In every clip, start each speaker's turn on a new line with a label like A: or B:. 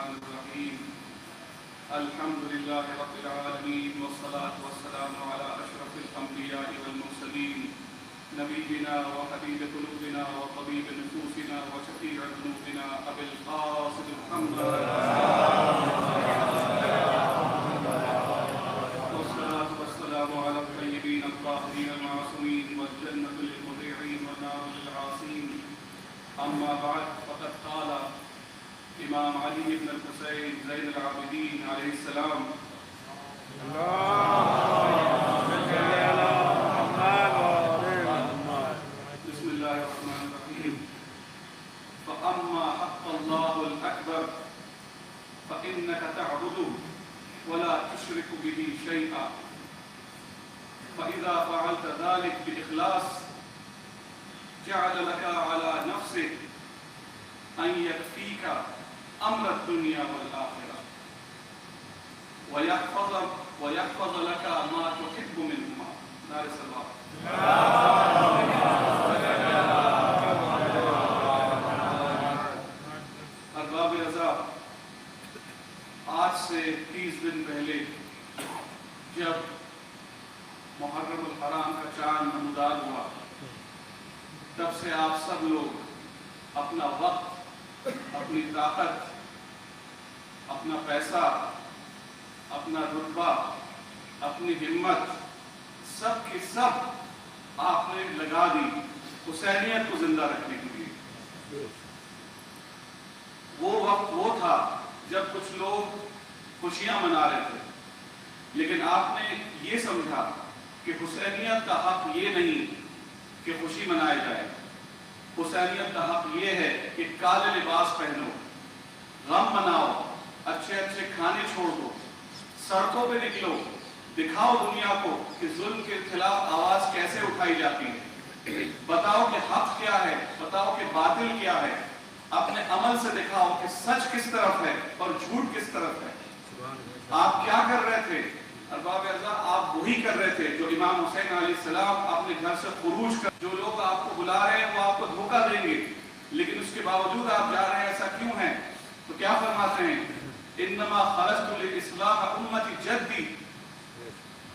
A: الرحمن الرحيم الحمد لله رب العالمين والصلاة والسلام على أشرف الأنبياء والمرسلين نبينا وحبيب قلوبنا وطبيب نفوسنا وشفيع ذنوبنا أبي القاسم محمد والصلاة والسلام على الطيبين الطاهرين المعصومين والجنة للمطيعين والنار للعاصين أما بعد فقد قال امام علی بن الحسین زین العابدین علیہ السلام بسم اللہ الرحمن الرحیم فأما حق اللہ الأکبر فإنك تعبده ولا تشرك به شيئا فإذا فعلت ذلك بإخلاص جعل لك على نفسك أن يكفيك امر الدنیا والآخرہ ويحفظ لك ما تحب منهما نار السلام ارباب رضا، آج سے 30 دن پہلے جب محرم الحرام کا چاند نمودار ہوا، تب سے آپ سب لوگ اپنا وقت، اپنی طاقت، اپنا پیسہ، اپنا رتبہ، اپنی ہمت سب کی سب آپ نے لگا دی حسینیت کو زندہ رکھنے کے لیے۔ وہ وقت وہ تھا جب کچھ لوگ خوشیاں منا رہے تھے، لیکن آپ نے یہ سمجھا کہ حسینیت کا حق یہ نہیں کہ خوشی منائی جائے، حسینیت کا حق یہ ہے کہ کالے لباس پہنو، غم مناؤ، اچھے اچھے کھانے چھوڑ دو، سڑکوں پہ نکلو، دکھاؤ دنیا کو کہ ظلم کے خلاف آواز کیسے اٹھائی جاتی ہے، بتاؤ کہ حق کیا ہے، بتاؤ کہ باطل کیا ہے، اپنے عمل سے دکھاؤ کہ سچ کس طرف ہے اور جھوٹ کس طرف ہے۔ آپ کیا کر رہے تھے ارباب اعزا؟ آپ وہی کر رہے تھے جو امام حسین علیہ السلام اپنے گھر سے خروج کر، جو لوگ آپ کو بلا رہے ہیں وہ آپ کو دھوکہ دیں گے، لیکن اس کے باوجود آپ جا رہے ہیں، ایسا کیوں ہے؟ تو کیا فرماتے ہیں؟ انما خرجت لاصلاح امتی جدی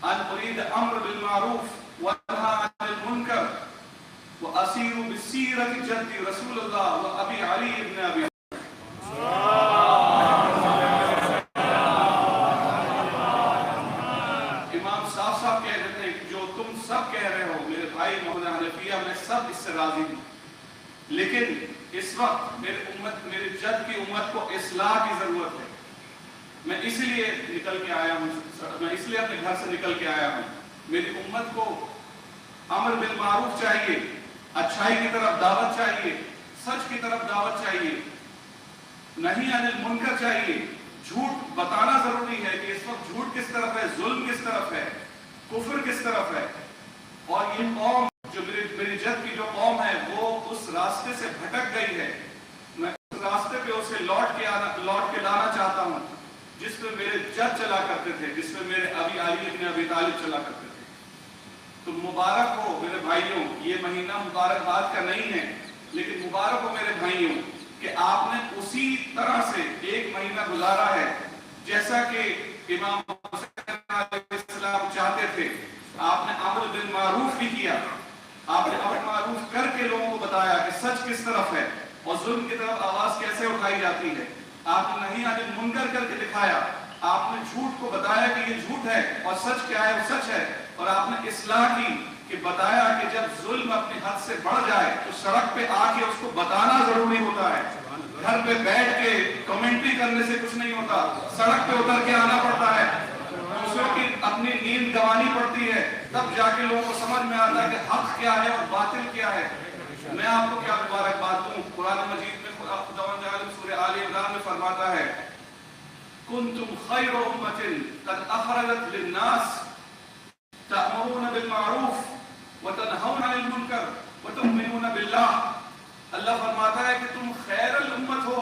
A: ان اريد امر بالمعروف وانهى عن المنکر واسیر بسیرت جدی رسول اللہ وابی علی ابن ابی سب اس سے راضی ہوں، لیکن اس وقت میرے جد کی امت کو اصلاح کی ضرورت ہے۔ میں اس لیے نکل کے آیا ہوں، میں اس لیے اپنے گھر سے نکل کے آیا ہوں۔ میری امت کو امر بالمعروف چاہیے، اچھائی کی طرف دعوت چاہیے، سچ کی طرف دعوت چاہیے، نہیں عن المنکر چاہیے۔ جھوٹ بتانا ضروری ہے کہ اس وقت جھوٹ کس طرف ہے، ظلم کس طرف ہے، کفر کس طرف ہے۔ اور یہ قوم جو میری جد کی جو قوم ہے وہ اس راستے سے بھٹک گئی ہے، میں اس راستے پہ اسے لوٹ کے لانا چاہتا ہوں جس پہ میرے جد چلا کرتے تھے، جس پہ میرے ابی علی ابن ابی طالب چلا کرتے تھے۔ تو مبارک ہو میرے بھائیوں، یہ مہینہ مبارکباد کا نہیں ہے، لیکن مبارک ہو میرے بھائیوں کہ آپ نے اسی طرح سے ایک مہینہ گزارا ہے جیسا کہ امام حسین علیہ السلام چاہتے تھے۔ آپ نے امر بالمعروف بھی کیا، آپ نے امر معروف کر کے لوگوں کو بتایا کہ سچ کس طرف ہے اور ظلم کی طرف آواز کیسے اٹھائی جاتی ہے۔ آپ نے نہیں عن المنکر کر کے دکھایا، آپ نے جھوٹ کو بتایا کہ یہ جھوٹ ہے اور سچ کیا ہے وہ سچ ہے، اور آپ نے اصلاح کی کہ بتایا کہ جب ظلم اپنی حد سے بڑھ جائے تو سڑک پہ آ کے اس کو بتانا ضروری ہوتا ہے۔ گھر پہ بیٹھ کے کمنٹری کرنے سے کچھ نہیں ہوتا، سڑک پہ اتر کے آنا پڑتا ہے، دوسروں کی اپنی نیند گوانی پڑتی ہے، تب جا کے لوگوں کو سمجھ میں آتا ہے کہ حق کیا ہے اور باطل کیا ہے۔ میں آپ کو کیا مبارکباد دوں؟ قرآن مجید میں خداوند عالم سورہ آل عمران میں فرماتا ہے کنتم خیر امۃ قد اخرجت للناس تأمرون بالمعروف وتنہون عن المنکر وتؤمنون باللہ۔ اللہ فرماتا ہے کہ تم خیر الامت ہو،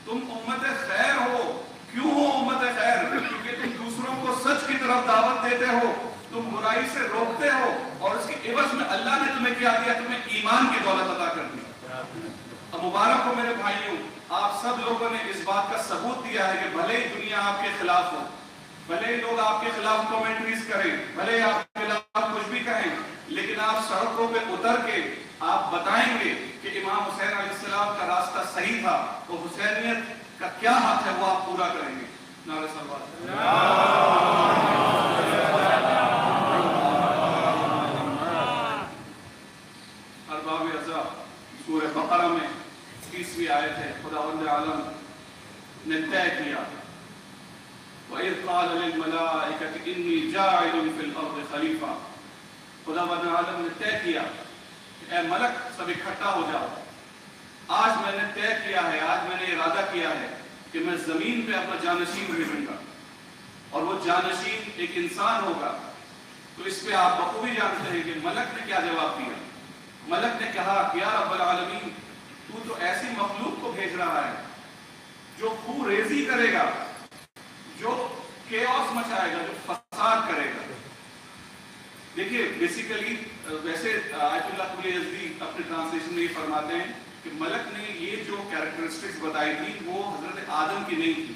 A: تم امت خیر ہو۔ کیوں ہو امت خیر؟ کیونکہ تم دوسروں کو سچ کی طرف دعوت دیتے ہو، تم برائی سے روکتے ہو، اور اس کے عوض میں اللہ نے تمہیں کیا دیا؟ تمہیں ایمان کی دولت عطا کر دی۔ اب مبارک ہو میرے بھائیوں آپ سب لوگوں نے اس بات کا ثبوت دیا ہے کہ بھلے ہی دنیا آپ کے خلاف ہو، بھلے ہی لوگ آپ کے خلاف کمنٹریز کریں، بھلے ہی آپ کے خلاف کچھ بھی کہیں، لیکن آپ سڑکوں پہ اتر کے آپ بتائیں گے کہ امام حسین علیہ السلام کا راستہ صحیح تھا، وہ حسینیت کا کیا حق ہے وہ آپ پورا کریں گے۔ نعرہ صلوات۔ ارباب اعضاء سورہ بقرہ میں 30ویں آیت ہے، خداوند عالم نے طے کیا، وَإِذْ قَالَ لِلْمَلَائِكَةِ إِنِّي جَاعِلٌ فِي الْأَرْضِ خَلِيفَةً، خداوند عالم نے طے کیا کہ اے ملک سب اکٹھا ہو جاؤ، آج میں نے طے کیا ہے، آج میں نے ارادہ کیا ہے کہ میں زمین پہ اپنا جانشین بھیجوں گا، اور وہ جانشین ایک انسان ہوگا۔ تو اس پہ آپ بخوبی جانتے ہیں کہ ملک نے کیا جواب دیا۔ ملک نے کہا یا رب العالمین، تو ایسی مخلوق کو بھیج رہا ہے جو خون ریزی کرے گا، جو کیوس مچائے گا، جو فساد کرے گا۔ دیکھیے بیسیکلی ویسے آیت اللہ قلی یزدی اپنے ٹرانسلیشن میں یہ فرماتے ہیں کہ ملک نے یہ جو کیریکٹرسٹکس بتائی تھی وہ حضرت آدم کی نہیں تھی،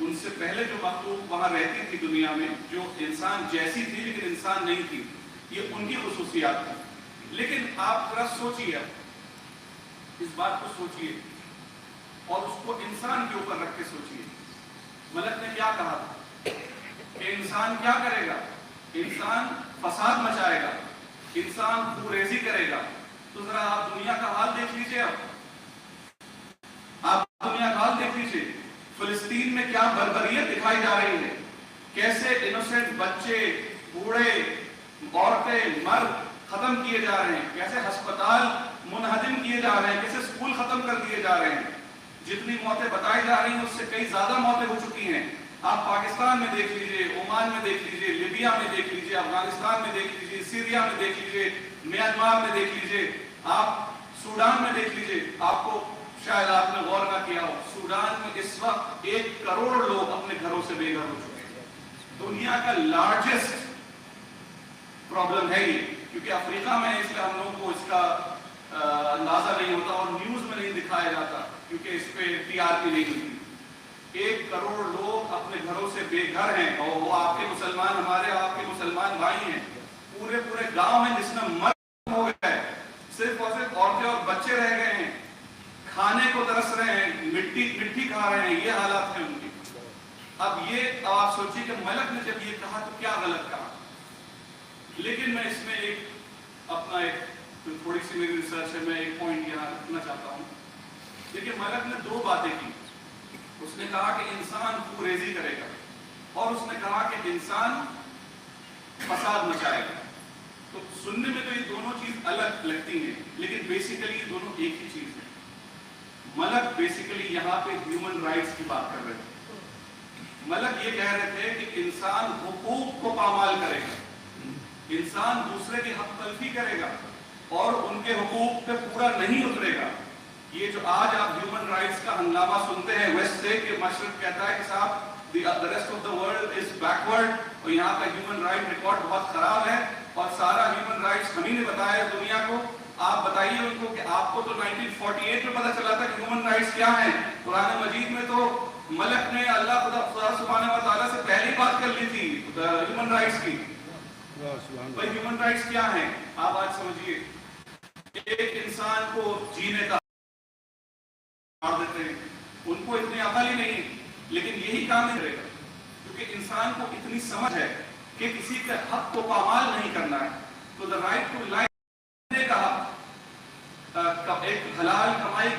A: ان سے پہلے جو مخلوق وہاں رہتی تھی دنیا میں، جو انسان جیسی تھی لیکن انسان نہیں تھی، یہ ان کی خصوصیات تھی۔ لیکن آپ ذرا سوچیے، اس بات کو سوچیے اور اس کو انسان کے اوپر رکھ کے سوچیے۔ ملک نے کیا کہا کہ انسان کیا کرے گا؟ انسان فساد مچائے گا، انسان خوریزی کرے گا۔ تو ذرا آپ دنیا کا حال دیکھ لیجئے، آپ دنیا کا حال دیکھ لیجئے، فلسطین میں کیا بربریت دکھائی جا رہی ہے، کیسے انوسنٹ بچے، بوڑھے، عورتیں، مرد ختم کیے جا رہے ہیں، کیسے ہسپتال منہدم کیے جا رہے ہیں، کیسے اسکول ختم کر دیے جا رہے ہیں۔ جتنی موتیں بتائی جا رہی ہیں اس سے کئی زیادہ موتیں ہو چکی ہیں۔ آپ پاکستان میں دیکھ لیجئے، عمان میں دیکھ لیجئے، لیبیا میں دیکھ لیجئے، افغانستان میں دیکھ لیجئے، سیریا میں دیکھ لیجئے، میانمار میں دیکھ لیجئے، آپ سوڈان میں دیکھ لیجئے۔ آپ کو شاید آپ نے غور نہ کیا ہو، سوڈان میں اس وقت 1 کروڑ لوگ اپنے گھروں سے بے گھر ہو چکے ہیں۔ دنیا کا لارجسٹ پرابلم ہے یہ، کیونکہ افریقہ میں اس لیے ہم لوگوں کو اس کا اندازہ نہیں ہوتا اور نیوز میں نہیں دکھایا جاتا، کیونکہ اس پہ TRP نہیں ہوتی۔ 1 کروڑ لوگ اپنے گھروں سے بے گھر ہیں، اور وہ آپ کے مسلمان، ہمارے آپ کے مسلمان بھائی ہیں۔ پورے گاؤں ہیں جس میں مرد ہو گئے، صرف اور صرف عورتیں اور بچے رہ گئے ہیں، کھانے کو ترس رہے ہیں، مٹی کھا رہے ہیں، یہ حالات ہیں ان کی۔ اب یہ آپ سوچیے کہ ملک نے جب یہ کہا تو کیا غلط کہا۔ لیکن میں اس میں اپنا تھوڑی سی میری ریسرچ ہے، میں ایک پوائنٹ یہاں رکھنا چاہتا ہوں۔ دیکھیے ملک نے 2 باتیں کی، اس نے کہا کہ انسان خوریزی کرے گا، اور اس نے کہا کہ انسان فساد مچائے گا۔ تو سننے میں تو یہ دونوں چیز الگ لگتی ہیں، لیکن بیسیکلی یہ دونوں ایک ہی چیز ہے۔ ملک بیسیکلی یہاں پہ ہیومن رائٹس کی بات کر رہے تھے۔ ملک یہ کہہ رہے تھے کہ انسان حقوق کو پامال کرے گا، انسان دوسرے کی حق تلفی کرے گا اور ان کے حقوق پہ پورا نہیں اترے گا۔ یہ جو آج آپ ہیومن رائٹس کا ہنگامہ سنتے ہیں، ویسٹ سے کہ مشرق کہتا ہے کہ صاحب the rest of the world is backward، اور یہاں کا ہیومن رائٹ ریکارڈ بہت خراب ہے، اور سارا ہیومن رائٹس ہم ہی نے بتایا دنیا کو۔ آپ بتائیے ان کو کہ آپ کو تو 1948 میں پتہ چلا تھا کہ ہیومن رائٹس کیا ہیں۔ قرآن مجید میں تو ملک نے اللہ خدا سبحانہ و تعالیٰ سے پہلی بات کر لی تھی ہیومن رائٹس کی۔ بھائی ہیومن رائٹس کیا ہیں؟ آپ آج سمجھیے، ایک انسان کو جینے کا مار دیتے ہیں، ان کو اتنی عقل ہی نہیں، لیکن یہی کام نہیں کرے گا، کیونکہ انسان کو اتنی سمجھ ہے کہ کسی کے حق کو پامال نہیں کرنا ہے۔ تو دا رائٹ ٹو لائف کا حق، ایک حلال کمائی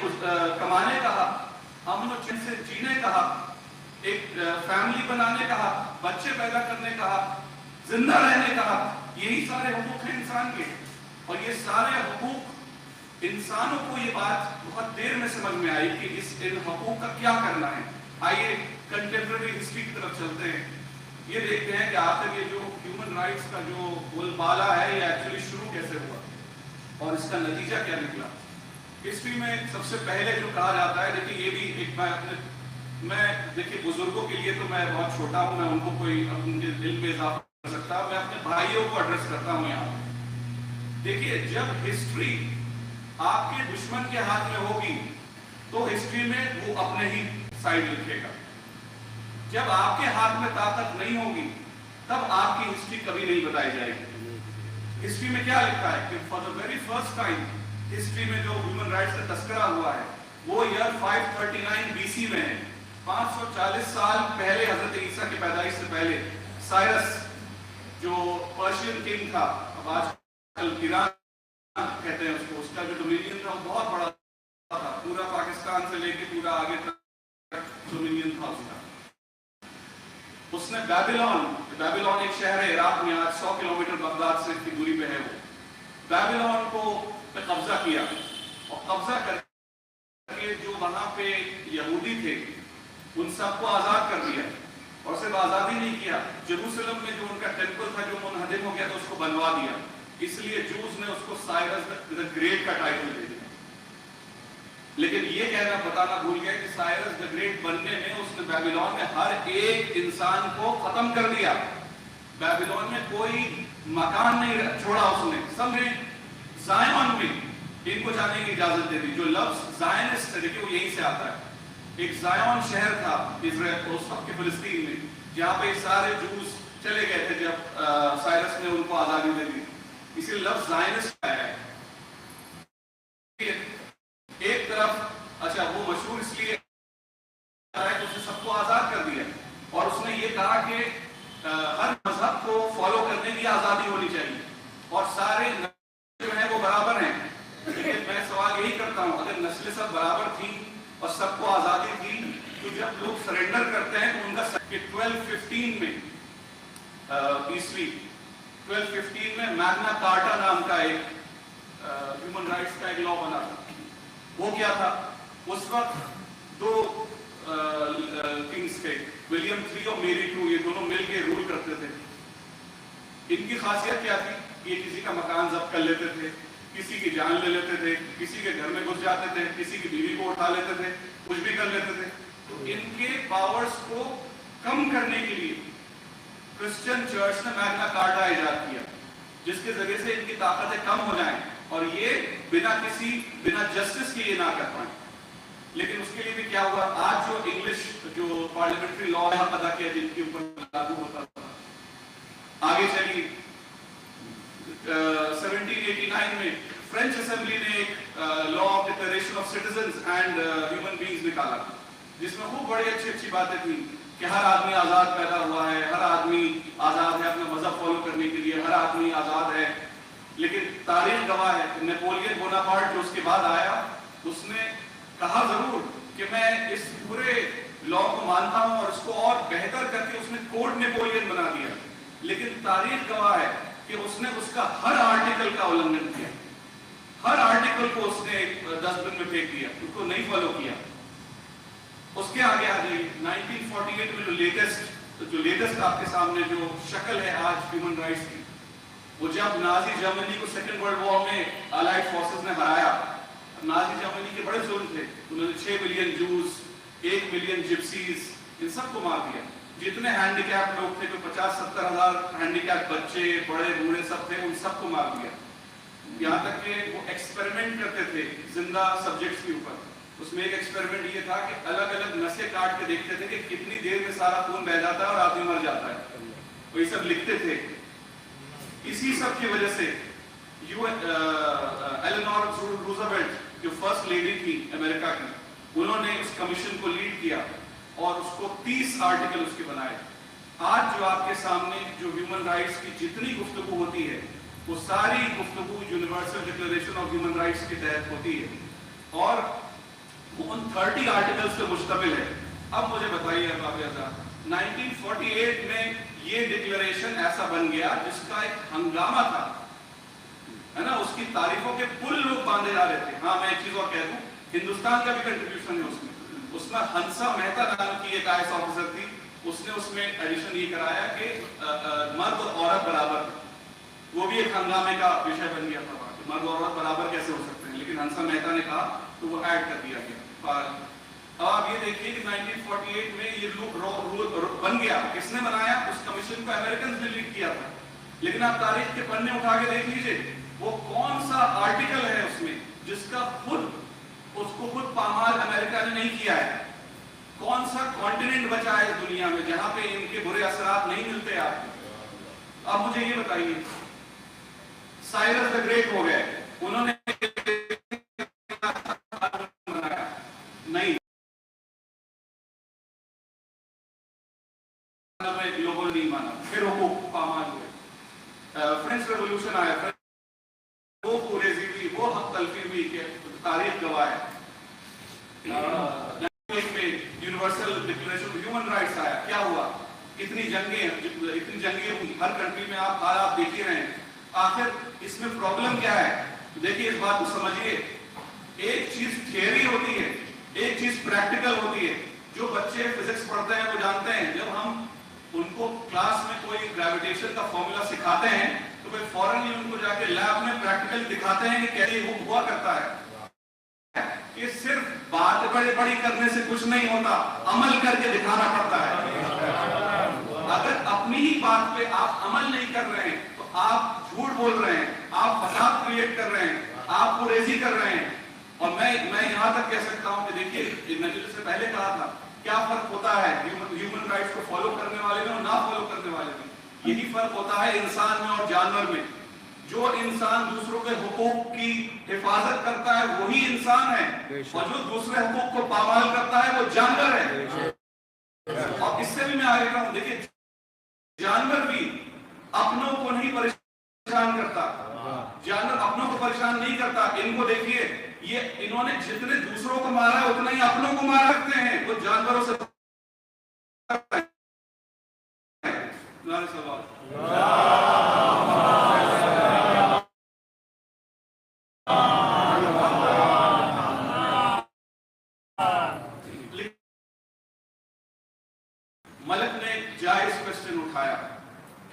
A: کمانے کا حق، امن و چین سے جینے کا حق، ایک فیملی بنانے کا حق، بچے پیدا کرنے کا حق، زندہ رہنے کا حق، یہی سارے حقوق ہیں انسان کے۔ اور یہ سارے حقوق انسانوں کو یہ بات بہت دیر میں سمجھ میں آئی کہ ان حقوق کا کیا کرنا ہے۔ آئیے کنٹمپریری ہسٹری کی طرف چلتے ہیں، یہ دیکھتے ہیں کہ آخر یہ جو ہیومن رائٹس کا جو بول بالا ہے یہ ایکچولی شروع کیسے ہوا اور اس کا نتیجہ کیا نکلا۔ ہسٹری میں سب سے پہلے جو کہا جاتا ہے، دیکھیے یہ بھی ایک میں دیکھیے بزرگوں کے لیے تو میں بہت چھوٹا ہوں، میں ان کو کوئی ان کے دل میں اضافہ کر سکتا، میں اپنے بھائیوں کو ایڈریس کرتا ہوں یہاں۔ دیکھیے جب ہسٹری آپ کے دشمن کے ہاتھ میں ہوگی تو ہسٹری میں وہ اپنے ہی سائڈ لکھے گا. جب آپ کے ہاتھ میں طاقت نہیں ہوگی تب آپ کی ہسٹری کبھی نہیں بتائی جائے گی. ہسٹری میں کیا لکھا ہے کہ for the very first time history میں جو ہیومن رائٹس کا تذکرہ ہوا ہے وہ ایئر 539 بی سی میں ہے. 540 سال پہلے حضرت عیسیٰ کی پیدائش سے پہلے سائرس جو پرشین کنگ تھا, اب آج کل ایران کہتے ہیں اس کو, اس کا جو ڈومینین تھا وہ بہت بڑا تھا, پورا پاکستان سے لے کے پورا آگے تک ڈومینین تھا اس کا. اس نے بیبیلون ایک شہر ہے عراق میں, آج 100 کلومیٹر بغداد سے کی دوری پہ ہے, وہ بیبیلون کو پہ قبضہ کیا اور قبضہ کر کے جو وہاں پہ یہودی تھے ان سب کو آزاد کر دیا. اور صرف آزادی نہیں کیا, جیروسلم میں جو ان کا ٹیمپل تھا جو منہدم ہو گیا تھا اس کو بنوا دیا. اس لیے جوز نے اس کو سائرس دی گریٹ کا ٹائٹل دے دیا. لیکن یہ کہنا بتانا بھول گئے کہ سائرس دی گریٹ بننے میں اس نے بیبیلون میں ہر ایک انسان کو ختم کر دیا. بیبیلون میں کوئی مکان نہیں چھوڑا اس نے. سب نے زائون میں ان کو جانے کی اجازت دے دی. جو لفظ زائنسٹ ہے دیکھیں وہ یہیں سے آتا ہے. ایک زائون شہر تھا اسرائیل اس وقت کے فلسطین میں جہاں پہ سارے جوز چلے گئے تھے جب سائرس نے ان کو آزادی دے دی. اسی لفظ زائنسٹ ہے. ایک طرف اچھا وہ مشہور اس لیے کہ اس نے سب کو آزاد کر دیا اور اس نے یہ کہا کہ ہر مذہب کو فالو کرنے کی آزادی ہونی چاہیے اور سارے جو ہیں وہ برابر ہیں. لیکن میں سوال یہی کرتا ہوں, اگر نسلیں سب برابر تھی اور سب کو آزادی تھی تو جب لوگ سرنڈر کرتے ہیں تو ان کا 1215 میں عیسوی 1215 میں میگنا کارٹا نام کا ایک ہیومن رائٹس کا ایک لا بنا تھا. وہ کیا تھا, اس وقت دو کنگز تھے, ولیم 3 اور میری 2, یہ دونوں مل کے رول کرتے تھے. ان کی خاصیت کیا تھی, یہ کسی کا مکان ضبط کر لیتے تھے, کسی کی جان لے لیتے تھے, کسی کے گھر میں گھس جاتے تھے, کسی کی بیوی کو اٹھا لیتے تھے, کچھ بھی کر لیتے تھے. تو ان کے پاورز کو کم کرنے کے لیے کرسچن چرچ نے میگنا کارٹا ایجاد کیا جس کے ذریعے سے ان کی طاقتیں کم ہو جائیں اور یہ بنا جسٹس کے یہ نہ کر پائیں. لیکن اس کے لیے بھی کیا ہوا, آج جو انگلش جو پارلیمنٹری لا ہے ادا کیا جن کے اوپر لاگو ہوتا تھا. آگے چلیے 1789 میں فرینچ اسمبلی نے ایک law of declaration of citizens and human beings نکالا جس میں خوب بڑی اچھی باتیں تھیں کہ ہر آدمی آزاد پیدا ہوا ہے, ہر آدمی آزاد ہے اپنا مذہب فالو کرنے کے لیے, ہر آدمی آزاد ہے. لیکن تاریخ گواہ ہے کہ نیپولین بوناپارٹ جو اس کے بعد آیا اس نے کہا ضرور کہ میں اس پورے لا کو مانتا ہوں اور اس کو اور بہتر کر کے اس نے کوڈ نیپولین بنا دیا. لیکن تاریخ گواہ ہے کہ اس نے اس کا ہر آرٹیکل کا اولنگھن کیا, ہر آرٹیکل کو اس نے 10 دن میں پھینک دیا, اس کو نہیں فالو کیا. اس کے آگے آ جائیے 1948 میں جو لیٹسٹ آپ کے سامنے جو شکل ہے آج ہیومن رائٹس کی, وہ جب نازی جرمنی کو سیکنڈ ورلڈ وار میں الائڈ فورسز نے ہرایا. نازی جرمنی کے بڑے ظلم تھے, انہوں نے 6 ملین جوز, 1 ملین جپسیز, ان سب کو مار دیا. جتنے ہینڈی کیپ لوگ تھے, کوئی 50-70 ہزار ہینڈی کیپ بچے بڑے بوڑھے سب تھے, ان سب کو مار دیا. یہاں تک کہ وہ ایکسپیریمنٹ کرتے تھے زندہ سبجیکٹس کے اوپر. اس میں ایک ایکسپیریمنٹ یہ تھا کہ الگ الگ نسیں کاٹ کے دیکھتے تھے کہ کتنی دیر میں سارا خون بہہ جاتا ہے اور آدمی مر جاتا ہے. وہ یہ سب لکھتے تھے. اسی سب کی وجہ سے ایلینور روزویلٹ جو فرسٹ لیڈی تھی امریکہ کی, انہوں نے اس کمیشن کو لیڈ کیا اور اس کو 30 آرٹیکل اس کے بنائے. آج جو آپ کے سامنے جو ہیومن رائٹس کی جتنی گفتگو ہوتی ہے وہ ساری گفتگو universal declaration of human rights کے تحت ہوتی ہے اور وہ ان 30 آرٹیکلز پہ مشتمل ہے. اب مجھے بتائیے احباب اعزاز, 1948 میں یہ ڈکلریشن ایسا بن گیا جس کا ایک ہنگامہ تھا, ہے نا, اس کی تعریفوں کے پل لوگ باندھے جا رہے تھے. ہاں میں ایک چیز اور کہہ دوں, ہندوستان کا بھی کنٹریبیوشن ہے اس میں. اس میں ہنسا مہتا نام کی ایک آئی ایس آفیسر تھی, اس نے اس میں ایڈیشن یہ کرایا کہ مرد اور عورت برابر. وہ بھی ایک ہنگامے کا وشے بن گیا تھا کہ مرد اور عورت برابر کیسے ہو سکتے ہیں, لیکن ہنسا مہتا نے کہا تو وہ ایڈ کر دیا گیا. اب آپ یہ دیکھیے کہ 1948 میں یہ رول بن گیا. کس نے بنایا اس کمیشن کو؟ امریکنز نے لیڈ کیا تھا. لیکن آپ تاریخ کے پنے اٹھا کے دیکھ لیجئے وہ کون سا آرٹیکل ہے اس میں جس کا خود اس کو خود پامال امریکہ نے نہیں کیا ہے. کون سا کانٹیننٹ بچا ہے اس دنیا میں جہاں پہ ان کے برے اثرات نہیں ملتے آپ کو؟ اب مجھے یہ بتائیے، سائرس دا گریٹ ہو گئے، انہوں نے نہیں، لوگوں نے نہیں مانا، پھر حقوق پامال ہوئے. فرینچ ریولوشن آیا، وہ پوریزی بھی، وہ حق تلفی بھی کہ تاریخ گواہ ہے. یونیورسل ڈکلریشن ہیومن رائٹس آیا، کیا ہوا؟ اتنی جنگیں ہوئی ہر کنٹری میں، آپ حالات دیکھ ہی رہے ہیں. آخر اس میں پرابلم کیا ہے؟ دیکھیے اس بات کو سمجھیے، ایک چیز تھیوری ہوتی ہے، ایک چیز پریکٹیکل ہوتی ہے. جو بچے فزکس پڑھتے ہیں وہ جانتے ہیں، جب ہم ان کو کلاس میں کوئی گریویٹیشن کا فارمولا سکھاتے ہیں تو پھر فوراً ہی ان کو جا کے لیب میں پریکٹیکل دکھاتے ہیں کہ کیسے وہ ہوا کرتا ہے. کہ صرف بات بڑی کرنے سے کچھ نہیں ہوتا، عمل کر کے دکھانا پڑتا ہے. اگر اپنی ہی بات پہ آپ عمل نہیں کر رہے ہیں تو آپ جھوٹ بول رہے ہیں، آپ فساد کریٹ کر رہے ہیں، آپ پریزی کر رہے ہیں. اور میں یہاں تک کہہ سکتا ہوں کہ دیکھیے، میں نے سے پہلے کہا تھا کیا فرق ہوتا ہے ہیومن رائٹس کو فالو کرنے والے میں اور نہ فالو کرنے والے میں. یہی فرق ہوتا ہے انسان میں اور جانور میں. جو انسان دوسروں کے حقوق کی حفاظت کرتا ہے وہی انسان ہے، اور جو دوسرے حقوق کو پامال کرتا ہے وہ جانور ہے. اور اس سے بھی میں آگے کہوں، دیکھیے جانور بھی اپنوں کو نہیں پریشان کرتا، جانور اپنوں کو پریشان نہیں کرتا. ان کو دیکھیے، یہ انہوں نے جتنے دوسروں کو مارا ہے اتنا ہی اپنوں کو مارا رکھتے ہیں. وہ جانوروں سے ملک نے جائز کوسچن اٹھایا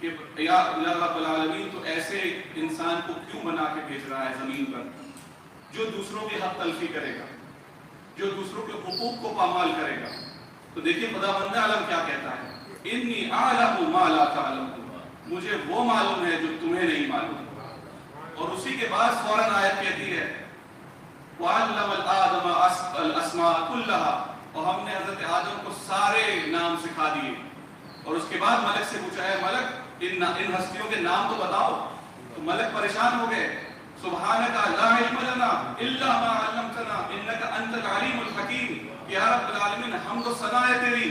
A: کہ یا رب العالمین تو ایسے انسان کو کیوں بنا کے بھیج رہا ہے زمین پر جو دوسروں کے حق تلفی کرے گا، جو دوسروں کے حقوق کو پامال کرے گا. تو دیکھیے خداوند عالم کیا کہتا ہے، انی اعلم ما لا تعلمون، مجھے وہ معلوم ہے جو تمہیں نہیں معلوم. اور اسی کے بعد فوراً آیت کہتی ہے وَعَلَّمَ الْآدَمَ الْأَسْمَاءَ كُلَّهَا، اور ہم نے حضرت آدم کو سارے نام سکھا دیے. اور اس کے بعد ملک سے پوچھا ہے ملک ان ہستیوں کے نام تو بتاؤ. تو ملک پریشان ہو گئے، سبحانک لا علم لنا الا ما علمتنا انک انت العلیم الحکیم. یا رب العالمین ہم تو ثنا ہے تیری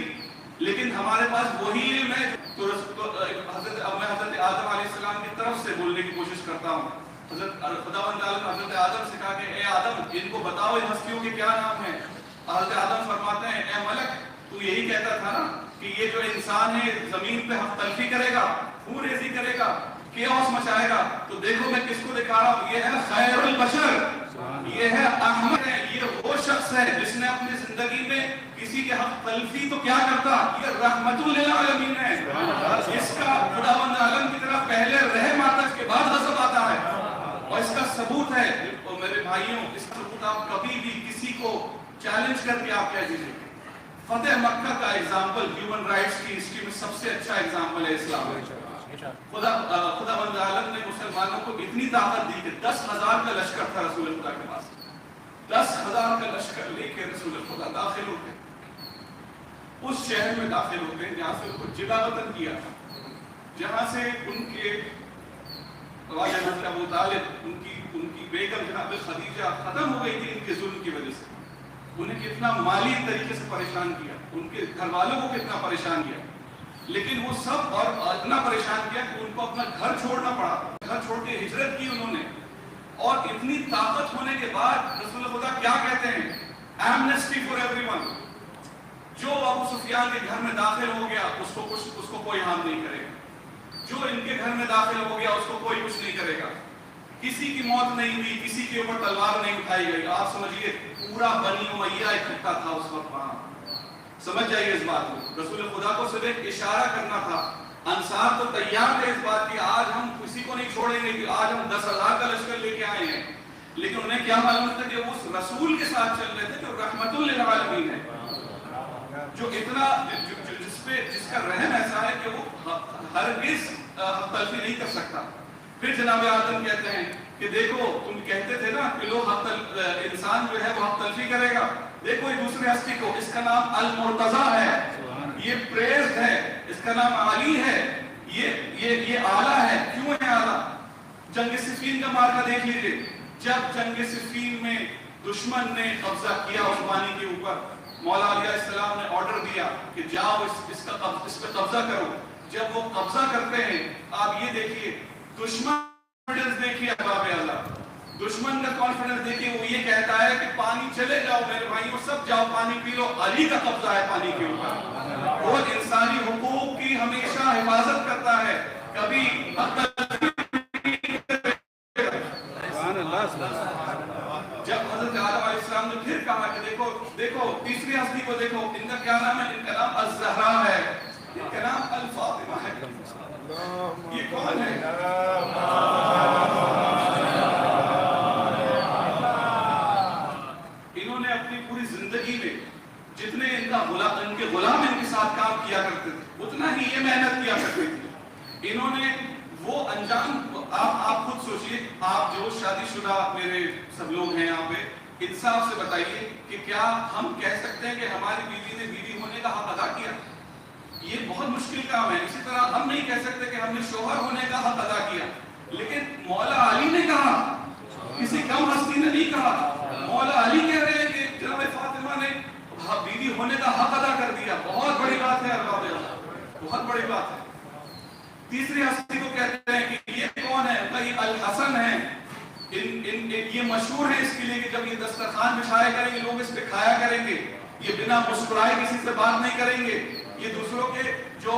A: لیکن ہمارے پاس وہی علم ہے. تو حضرت آدم علیہ السلام کی طرف سے بولنے کی کوشش کرتا ہوں. حضرت خداوند عالم حضرت آدم سے کہا کہ اے آدم ان کو بتاؤ ان ہستیوں کے کیا نام ہیں. حضرت آدم فرماتے ہیں اے ملک تو یہی کہتا تھا نا کہ یہ جو انسان ہے زمین پہ حق تلفی کرے گا، خون ریزی کرے گا، کیوس مچائے گا. تو دیکھو میں کس کو دکھا رہا ہوں، یہ ہے خیر البشر، یہ ہے احمد ہے، یہ وہ شخص ہے جس نے اپنی زندگی میں کسی کے حق تلفی تو کیا کرتا، یہ رحمت للعالمین ہے. اس کا خداوند عالم کی طرف پہلے رحم آتا ہے، اس کے بعد غضب آتا ہے. اور اس کا ثبوت ہے اور میرے بھائیوں، اس کا ثبوت آپ کبھی بھی کسی کو چیلنج کر کے آپ کہہ دیجیے. فتح مکہ کا ایگزامپل ہیومن رائٹس کی ہسٹری میں سب سے اچھا ایگزامپل ہے اسلام. خداوند عالم نے مسلمانوں کو اتنی طاقت دی کہ 10,000 کا لشکر تھا رسول خدا کے پاس. 10,000 کا لشکر لے کے رسول خدا داخل ہوتے، اس شہر میں داخل ہوتے ہیں جہاں سے ان کو جلا وطن کیا تھا، جہاں سے ان کے حضرت ابو طالب، ان کی بیگم جناب خدیجہ ختم ہو گئی تھی ان کے ظلم کی وجہ سے. انہیں کتنا مالی طریقے سے پریشان کیا، ان کے گھر والوں کو کتنا پریشان کیا. لیکن وہ سب اور اتنا پریشان کیا کہ ان کو اپنا گھر چھوڑنا پڑا، گھر چھوڑ کے ہجرت کی انہوں نے. اور اتنی طاقت ہونے کے بعد رسول خدا کیا کہتے ہیں، ایمنسٹی فار ایوری ون. جو ابو سفیان کے گھر میں داخل ہو گیا اس کو کوئی ہارم نہیں کرے گا، جو ان کے گھر میں داخل ہو گیا اس کو کوئی کچھ نہیں کرے گا. کسی کی موت نہیں ہوئی، کسی کے اوپر تلوار نہیں اٹھائی گئی. آپ سمجھیے پورا بنی امیہ اکٹھا تھا اس وقت وہاں. سمجھ جائیے اس بات کو. رسول خدا کو صرف ایک اشارہ کرنا تھا. انصار تو تیار تھے اس بات کی، آج ہم کسی کو نہیں چھوڑیں گے، آج ہم 10,000 کا لشکر لے کے آئے ہیں. لیکن انہیں کیا معلوم تھا کہ وہ اس رسول کے ساتھ چل رہے تھے جو رحمت للعالمین ہے، جو اتنا جس کا رحم ایسا ہے کہ وہ ہرگز تلفی نہیں کر سکتا. پھر جناب آدم کہتے ہیں کہ دیکھو تم کہتے تھے نا کہ لوگ انسان جو ہے وہ حق تلفی کرے گا، دیکھو یہ دوسرے ہستی کو، اس کا نام المرتضی ہے، یہ پریزڈ ہے، اس کا نام علی ہے، یہ اعلیٰ ہے۔ کیوں ہے اعلیٰ؟ جنگ صفین کا مارکا دیکھ لیجئے، جب جنگ صفین میں دشمن نے قبضہ کیا عثمانی کے اوپر، مولا علیہ السلام نے آرڈر دیا کہ جاؤ اس پہ قبضہ کرو۔ جب وہ قبضہ کرتے ہیں، آپ یہ دیکھیے دشمن دیکھیے، احباب اعلیٰ دشمن کا کانفیڈنس دیکھیے، وہ یہ کہتا ہے کہ پانی چلے جاؤ میرے بھائیوں، سب جاؤ پانی پی لو، علی کا قبضہ ہے پانی کے اوپر۔ وہ انسانی حقوق کی ہمیشہ حفاظت کرتا ہے، کبھی جب حضرت آدم علیہ السلام نے پھر کہا کہ دیکھو تیسری ہستی کو دیکھو، ان کا کیا نام ہے؟ ان کا نام الزہرا ہے، ان کا نام الفاطمہ ہے۔ یہ کون ہے؟ انہوں نے اپنی پوری زندگی میں جتنے ان کے غلام ان کے ساتھ کام کیا کرتے تھے، اتنا ہی یہ محنت کیا کرتے تھے۔ انہوں نے وہ انجام، آپ خود سوچئے، آپ جو شادی شدہ میرے سب لوگ ہیں یہاں پہ، انصاف سے بتائیے کہ کیا ہم کہہ سکتے ہیں کہ ہماری بیوی نے بیوی ہونے کا حق ادا کیا؟ یہ بہت مشکل کام ہے۔ اسی طرح ہم نہیں کہہ سکتے کہ ہم نے شوہر ہونے کا حق ادا کیا، لیکن مولا علی نے کہا، کسی کم ہستی نے نہیں کہا، مولا علی کہہ رہے ہیں کہ جناب فاطمہ نے بیوی ہونے کا حق ادا کر دیا۔ بہت بڑی بات ہے اللہ تعالیٰ، بہت بڑی بات ہے۔ تیسری ہستی کو کہتے ہیں کہ یہ کون ہے؟ یہ الحسن ہے۔ یہ مشہور ہے اس کے لیے کہ جب یہ دسترخوان بچھایا کریں گے، لوگ اس پہ کھایا کریں گے، یہ بنا مسکرائے کسی سے بات نہیں کریں گے، یہ دوسروں کے جو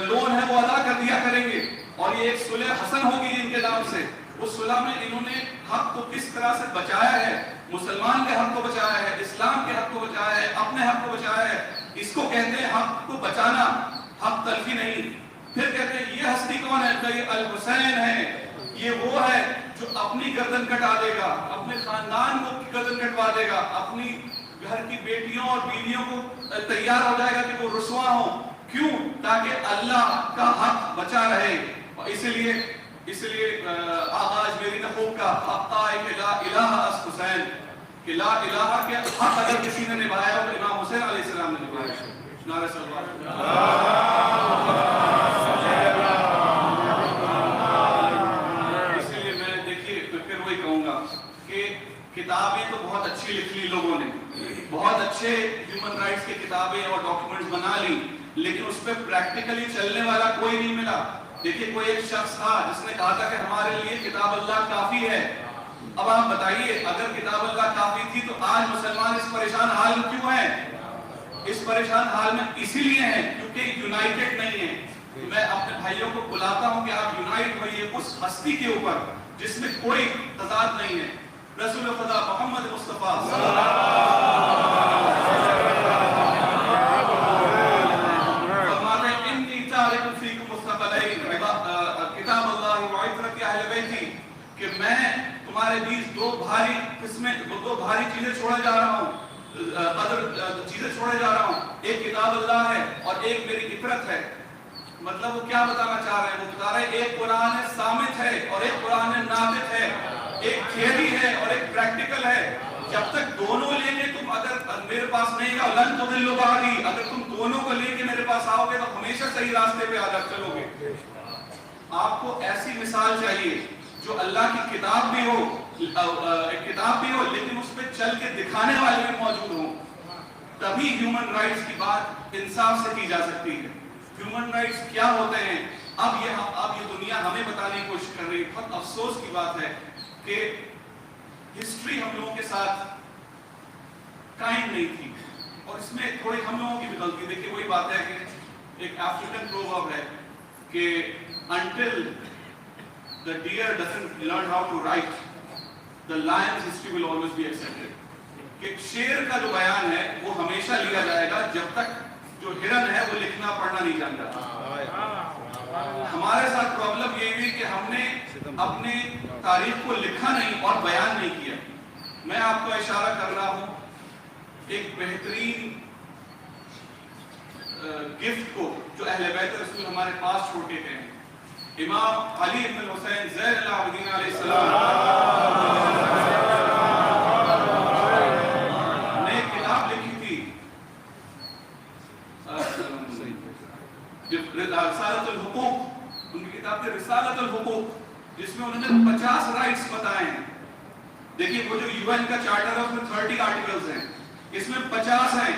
A: لون ہے وہ ادا کر دیا کریں گے، اور یہ ایک صلح حسن ہوگی ان کے نام سے۔ اس صلح میں انہوں نے حق کو کس طرح سے بچایا ہے، مسلمان کے حق کو بچایا ہے، اسلام کے حق کو بچایا ہے، اپنے حق کو بچایا ہے۔ اس کو کہتے ہیں حق کو بچانا، حق تلفی نہیں۔ پھر کہتے ہیں یہ ہستی کون ہے؟ یہ الحسین ہے، یہ وہ ہے جو اپنی گردن کٹا دے گا، اپنے خاندان کو گردن کٹوا دے گا، اپنی گھر کی بیٹیوں اور بیویوں کو تیار ہو جائے گا کہ وہ رسوا ہوں۔ کیوں؟ تاکہ اللہ کا حق بچا رہے۔ اور اس لیے آغاز میری نخوب کا حقہ ہے کہ لا الہ اس حسین، کہ لا الہ کے حق اگر کسی نے نبھایا ہو تو امام حسین علیہ السلام نے نبھایا۔ نعرہ صلوات۔ اس لیے میں دیکھیے پھر وہی کہوں گا کہ کتابیں تو بہت اچھی لکھ لی لوگوں نے، بہت اچھے ہیومن رائٹس کی کتابیں اور ڈاکیومنٹس بنا لی، لیکن اس پہ پریکٹیکلی چلنے والا کوئی نہیں ملا۔ دیکھیے کوئی ایک شخص تھا جس نے کہا تھا کہ ہمارے لیے کتاب اللہ کافی ہے۔ اب آپ بتائیے اگر کتاب اللہ کافی تھی تو آج مسلمان اس پریشان حال میں کیوں ہیں؟ اس پریشان حال میں اسی لیے ہیں کیونکہ یونائٹڈ نہیں ہیں۔ میں اپنے بھائیوں کو بلاتا ہوں کہ آپ یونائٹ ہوئیے اس ہستی کے اوپر جس میں کوئی تضاد نہیں ہے، رسول خدا محمد مصطفیٰ صلی اللہ کہ میں تمہارے بیچ دو بھاری چیزیں چھوڑے جا رہا ہوں، چیزیں چھوڑے جا رہا ہوں، ایک کتاب اللہ ہے اور ایک میری عبرت ہے۔ مطلب وہ کیا بتانا چاہ رہے ہیں؟ وہ بتا رہے ہیں ایک قرآن صامت ہے اور ایک قرآن ناطق ہے، ایک تھیوری ہے اور ایک پریکٹیکل ہے۔ جب تک دونوں لے کے تم اگر میرے پاس نہیں گا لن تضلوا بعدی، اگر تم دونوں کو لے کے میرے پاس آؤ گے تو ہمیشہ صحیح راستے پہ آ چلو گے۔ آپ کو ایسی مثال چاہیے جو اللہ کی کتاب بھی ہو لیکن اس پہ چل کے دکھانے والے بھی موجود ہوں، تبھی ہیومن رائٹس کی بات انصاف سے کی جا سکتی ہے۔ ہیومن رائٹس کیا ہوتے ہیں اب یہ دنیا ہمیں بتانے کی کوشش کر رہی ہے۔ بہت افسوس کی بات ہے کہ ہسٹری ہم لوگوں کے ساتھ کائنڈ نہیں تھی، اور اس میں تھوڑی ہم لوگوں کی بھی غلطی۔ دیکھیے وہی بات ہے کہ ایک افریقن پروورب ہے کہ until the deer doesn't learn how to write, the lion's history will always be accepted. کہ شیر کا جو بیان ہے وہ ہمیشہ لیا جائے گا جب تک جو ہرن ہے وہ لکھنا پڑھنا نہیں جانتا۔ ہمارے ساتھ پرابلم یہ ہوئی کہ ہم نے اپنے تاریخ کو لکھا نہیں اور بیان نہیں کیا۔ میں آپ کو اشارہ کر رہا ہوں ایک بہترین گفٹ کو جو اہل بیت رسول ہمارے پاس چھوڑ کے گئے ہیں۔ امام علی بن الحسین زین العابدین علیہ السلام نے ایک کتاب لکھی تھی رسالۃ الحقوق، ان کی کتاب تھی رسالۃ الحقوق، جس میں انہوں نے 50 رائٹس بتائے ہیں. دیکھیے وہ جو UN کا چارٹر ہے اس میں 30 آرٹیکلز ہیں، اس میں 50 ہیں،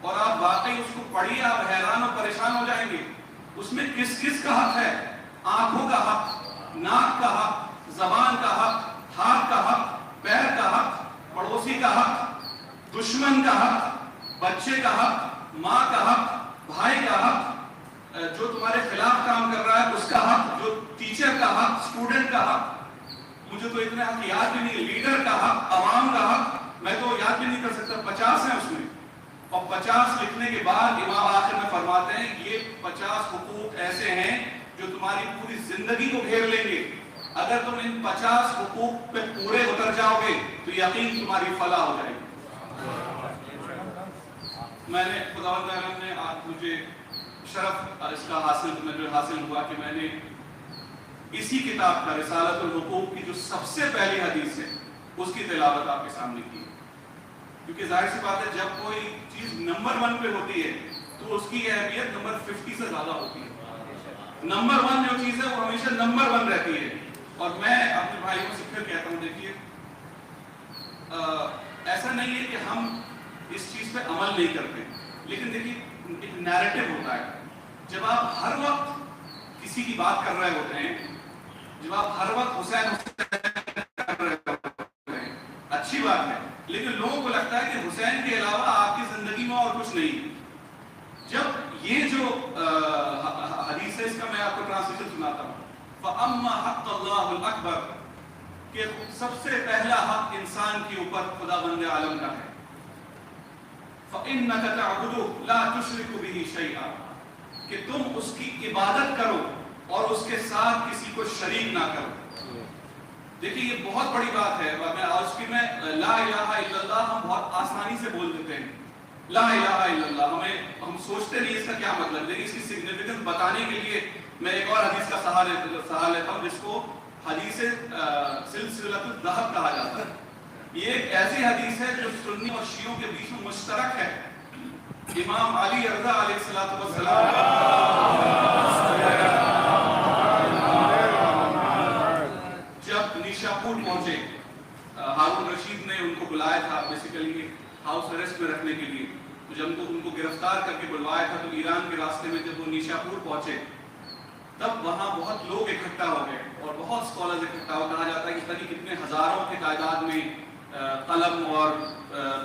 A: اور آپ واقعی اس کو پڑھیے آپ حیران اور پریشان ہو جائیں گے. اس میں کس کس کا حق ہے؟ آنکھوں کا حق، ناک کا حق، زبان کا حق، ہاتھ کا حق، پیر کا حق، پڑوسی کا حق، دشمن کا حق، بچے کا حق، ماں کا حق، بھائی کا حق، جو تمہارے خلاف کام کر رہا ہے اس کا حق، جو ٹیچر کا حق، اسٹوڈنٹ کا حق. مجھے تو اتنے حق یاد بھی نہیں، لیڈر کا حق، عوام کا حق میں تو یاد بھی نہیں کر سکتا. 50 ہیں اس میں. اور 50 لکھنے کے بعد امام آخر میں فرماتے ہیں یہ 50 حقوق ایسے ہیں جو تمہاری پوری زندگی کو گھیر لیں گے. اگر تم ان 50 حقوق پہ پورے اتر جاؤ گے تو یقین تمہاری فلاح ہو جائے گی. میں نے خداوند نے آج مجھے شرف اس کا حاصل ہوا کہ میں نے اسی کتاب کا رسالۃ الحقوق کی جو سب سے پہلی حدیث ہے اس کی تلاوت آپ کے سامنے کی. کیونکہ ظاہر سی بات ہے جب کوئی چیز نمبر 1 پہ ہوتی ہے تو اس کی اہمیت نمبر 50 سے زیادہ ہوتی ہے. نمبر 1 جو چیز ہے وہ ہمیشہ نمبر 1 رہتی ہے. اور میں اپنے بھائیوں سے پھر کہتا ہوں دیکھیے ایسا نہیں ہے کہ ہم اس چیز پہ عمل نہیں کرتے، لیکن دیکھیے ایک نیریٹو ہوتا ہے. جب آپ ہر وقت کسی کی بات کر رہے ہوتے ہیں، جب آپ ہر وقت حسین کر رہے ہوتے ہیں، اچھی بات ہے، لیکن لوگوں کو لگتا ہے کہ حسین کے علاوہ آپ کی زندگی میں اور کچھ نہیں. جب یہ جو حدیث ہے اس کا میں آپ کو ٹرانسلیشن سناتا ہوں. فَأَمَّا حَقَّ اللَّهُ الْأَكْبَرُ کہ سب سے پہلا حق انسان کے اوپر خداوند عالم کا ہے. فَإِنَّكَ تَعْبُدُهُ لَا تُشْرِكُ بِهِ شَيْئًا کہ تم اس کی عبادت کرو اور اس کے ساتھ کسی کو شریک نہ کرو. دیکھیے یہ بہت بڑی بات ہے. میں لا الہ الا اللہ ہم بہت آسانی سے بول دیتے ہیں لا الہ الا اللہ، ہم سوچتے نہیں اس کا کیا مطلب. لیکن اس کی سگنیفیکنس بتانے کے لیے میں ایک اور حدیث کا سہارا لیتا ہوں جس کو حدیث سلسلۃ الذہب کہا جاتا ہے. یہ ایک ایسی حدیث ہے جو سنی اور شیعوں کے بیچ میں مشترک ہے. امام علی رضا علیہ السلام جب نیشاپور پہنچے، ہارون رشید نے ان کو بلایا تھا بیسیکلی ہاؤس اریسٹ میں رکھنے کے لیے. جب ان کو گرفتار کر کے بلوایا تھا تو ایران کے راستے میں جب وہ نیشاپور پہنچے تب وہاں بہت لوگ اکٹھا ہو گئے اور بہت سکولرز اکٹھا ہو. کہا جاتا ہے کہ تقریباً کتنے ہزاروں کی تعداد میں قلم اور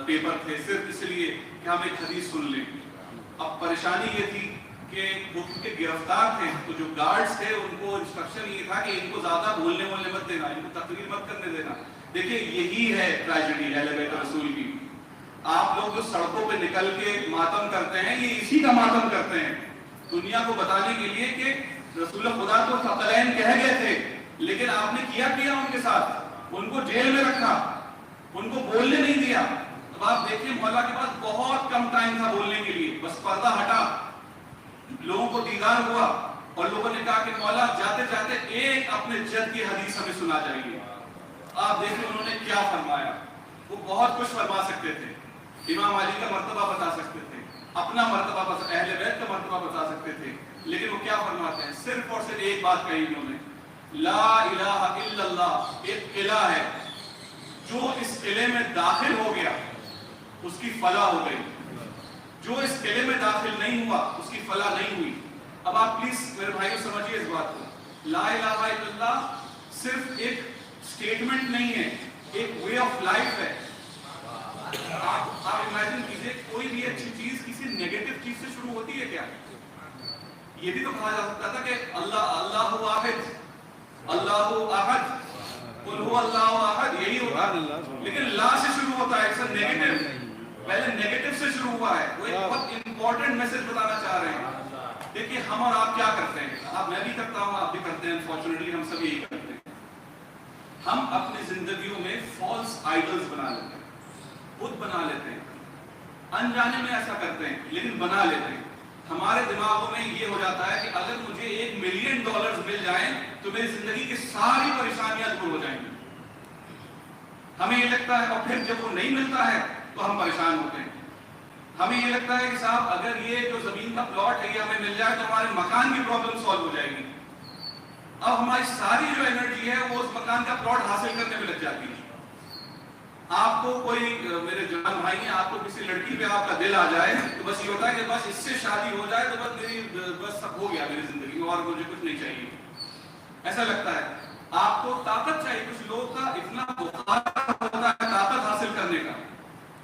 A: پیپر تھے صرف اس لیے کہ ہم ایک حدیث سن لیں. اب پریشانی یہ تھی کہ وہ کیونکہ گرفتار تھے تو جو گارڈز تھے ان کو انسٹرکشن یہ تھا کہ ان کو زیادہ بولنے مت دینا، ان کو تقریر مت کرنے دینا. دیکھیں یہی ہے ٹریجڈی اہل بیت رسول کی. آپ لوگ جو سڑکوں پہ نکل کے ماتم کرتے ہیں یہ اسی کا ماتم کرتے ہیں دنیا کو بتانے کے لیے کہ رسول خدا تو ثقلین کہہ گئے تھے، لیکن آپ نے کیا ان کے ساتھ؟ ان کو جیل میں رکھا، ان کو بولنے نہیں دیا. اب آپ دیکھیں مولا کے پاس بہت کم ٹائم تھا بولنے کے لیے، بس پردہ ہٹا، لوگوں کو دیدار ہوا اور لوگوں نے کہا کہ مولا جاتے جاتے ایک اپنے جد کی حدیث ہمیں سنا چاہیے. آپ دیکھیں انہوں نے کیا فرمایا. وہ بہت کچھ فرما سکتے تھے، امام علی کا مرتبہ بتا سکتے تھے، اپنا مرتبہ اہل بیت کا مرتبہ بتا سکتے تھے، لیکن وہ کیا فرماتے ہیں؟ صرف اور صرف ایک بات کہی انہوں نے، لا الہ الا اللہ. ایک قلعہ ہے، جو اس قلعے میں داخل ہو گیا اس کی فلاح ہو گئی، جو اس قلعے میں داخل نہیں ہوا اس کی فلاح نہیں ہوئی. اب آپ پلیز میرے بھائیوں سمجھیے اس بات کو. لا الہ الا اللہ صرف ایک سٹیٹمنٹ نہیں ہے، ایک وے آف لائف ہے. آپ امیجن کیجئے کوئی بھی اچھی چیز کسی نیگیٹو چیز سے شروع ہوتی ہے کیا؟ یہ بھی تو کہا جا سکتا تھا کہ اللہ واحد، اللہ احد، قل هو اللہ احد، یہی ہوتا، لیکن لا سے شروع ہوتا ہے. اکثر نیگیٹو، پہلے نیگیٹو سے شروع ہوا ہے. وہ ایک بہت امپورٹنٹ میسج بتانا چاہ رہے ہیں. دیکھیے ہم اور آپ کیا کرتے ہیں، میں بھی کرتا ہوں، آپ بھی کرتے ہیں، انفارچونیٹلی ہم سب یہی کرتے ہیں. ہم اپنی زندگیوں میں فالس آئیڈلز بنا لیتے ہیں، بت بنا لیتے ہیں. انجانے میں ایسا کرتے ہیں لیکن بنا لیتے ہیں. ہمارے دماغوں میں یہ ہو جاتا ہے کہ اگر مجھے $1,000,000 مل جائیں تو میری زندگی کی ساری پریشانیاں دور ہو جائیں گی. ہمیں یہ لگتا ہے, اور پھر جب وہ نہیں ملتا ہے تو ہم پریشان ہوتے ہیں. ہمیں یہ لگتا ہے کہ صاحب اگر یہ جو زمین کا پلاٹ ہے یہ ہمیں مل جائے تو ہمارے مکان کی پرابلم سالو ہو جائے گی. اب ہماری ساری جو انرجی ہے وہ اس مکان کا پلاٹ حاصل کرنے میں لگ جاتی ہے. آپ کو کوئی, میرے جوان بھائی ہیں, آپ کو کسی لڑکی پہ آپ کا دل آ جائے تو بس یہ ہوتا ہے کہ بس اس سے شادی ہو جائے تو بس میری بس سب ہو گیا میری زندگی میں, اور مجھے کچھ نہیں چاہیے. ایسا لگتا ہے. آپ کو طاقت چاہیے. کچھ لوگ کا اتنا بخار ہوتا ہے طاقت حاصل کرنے کا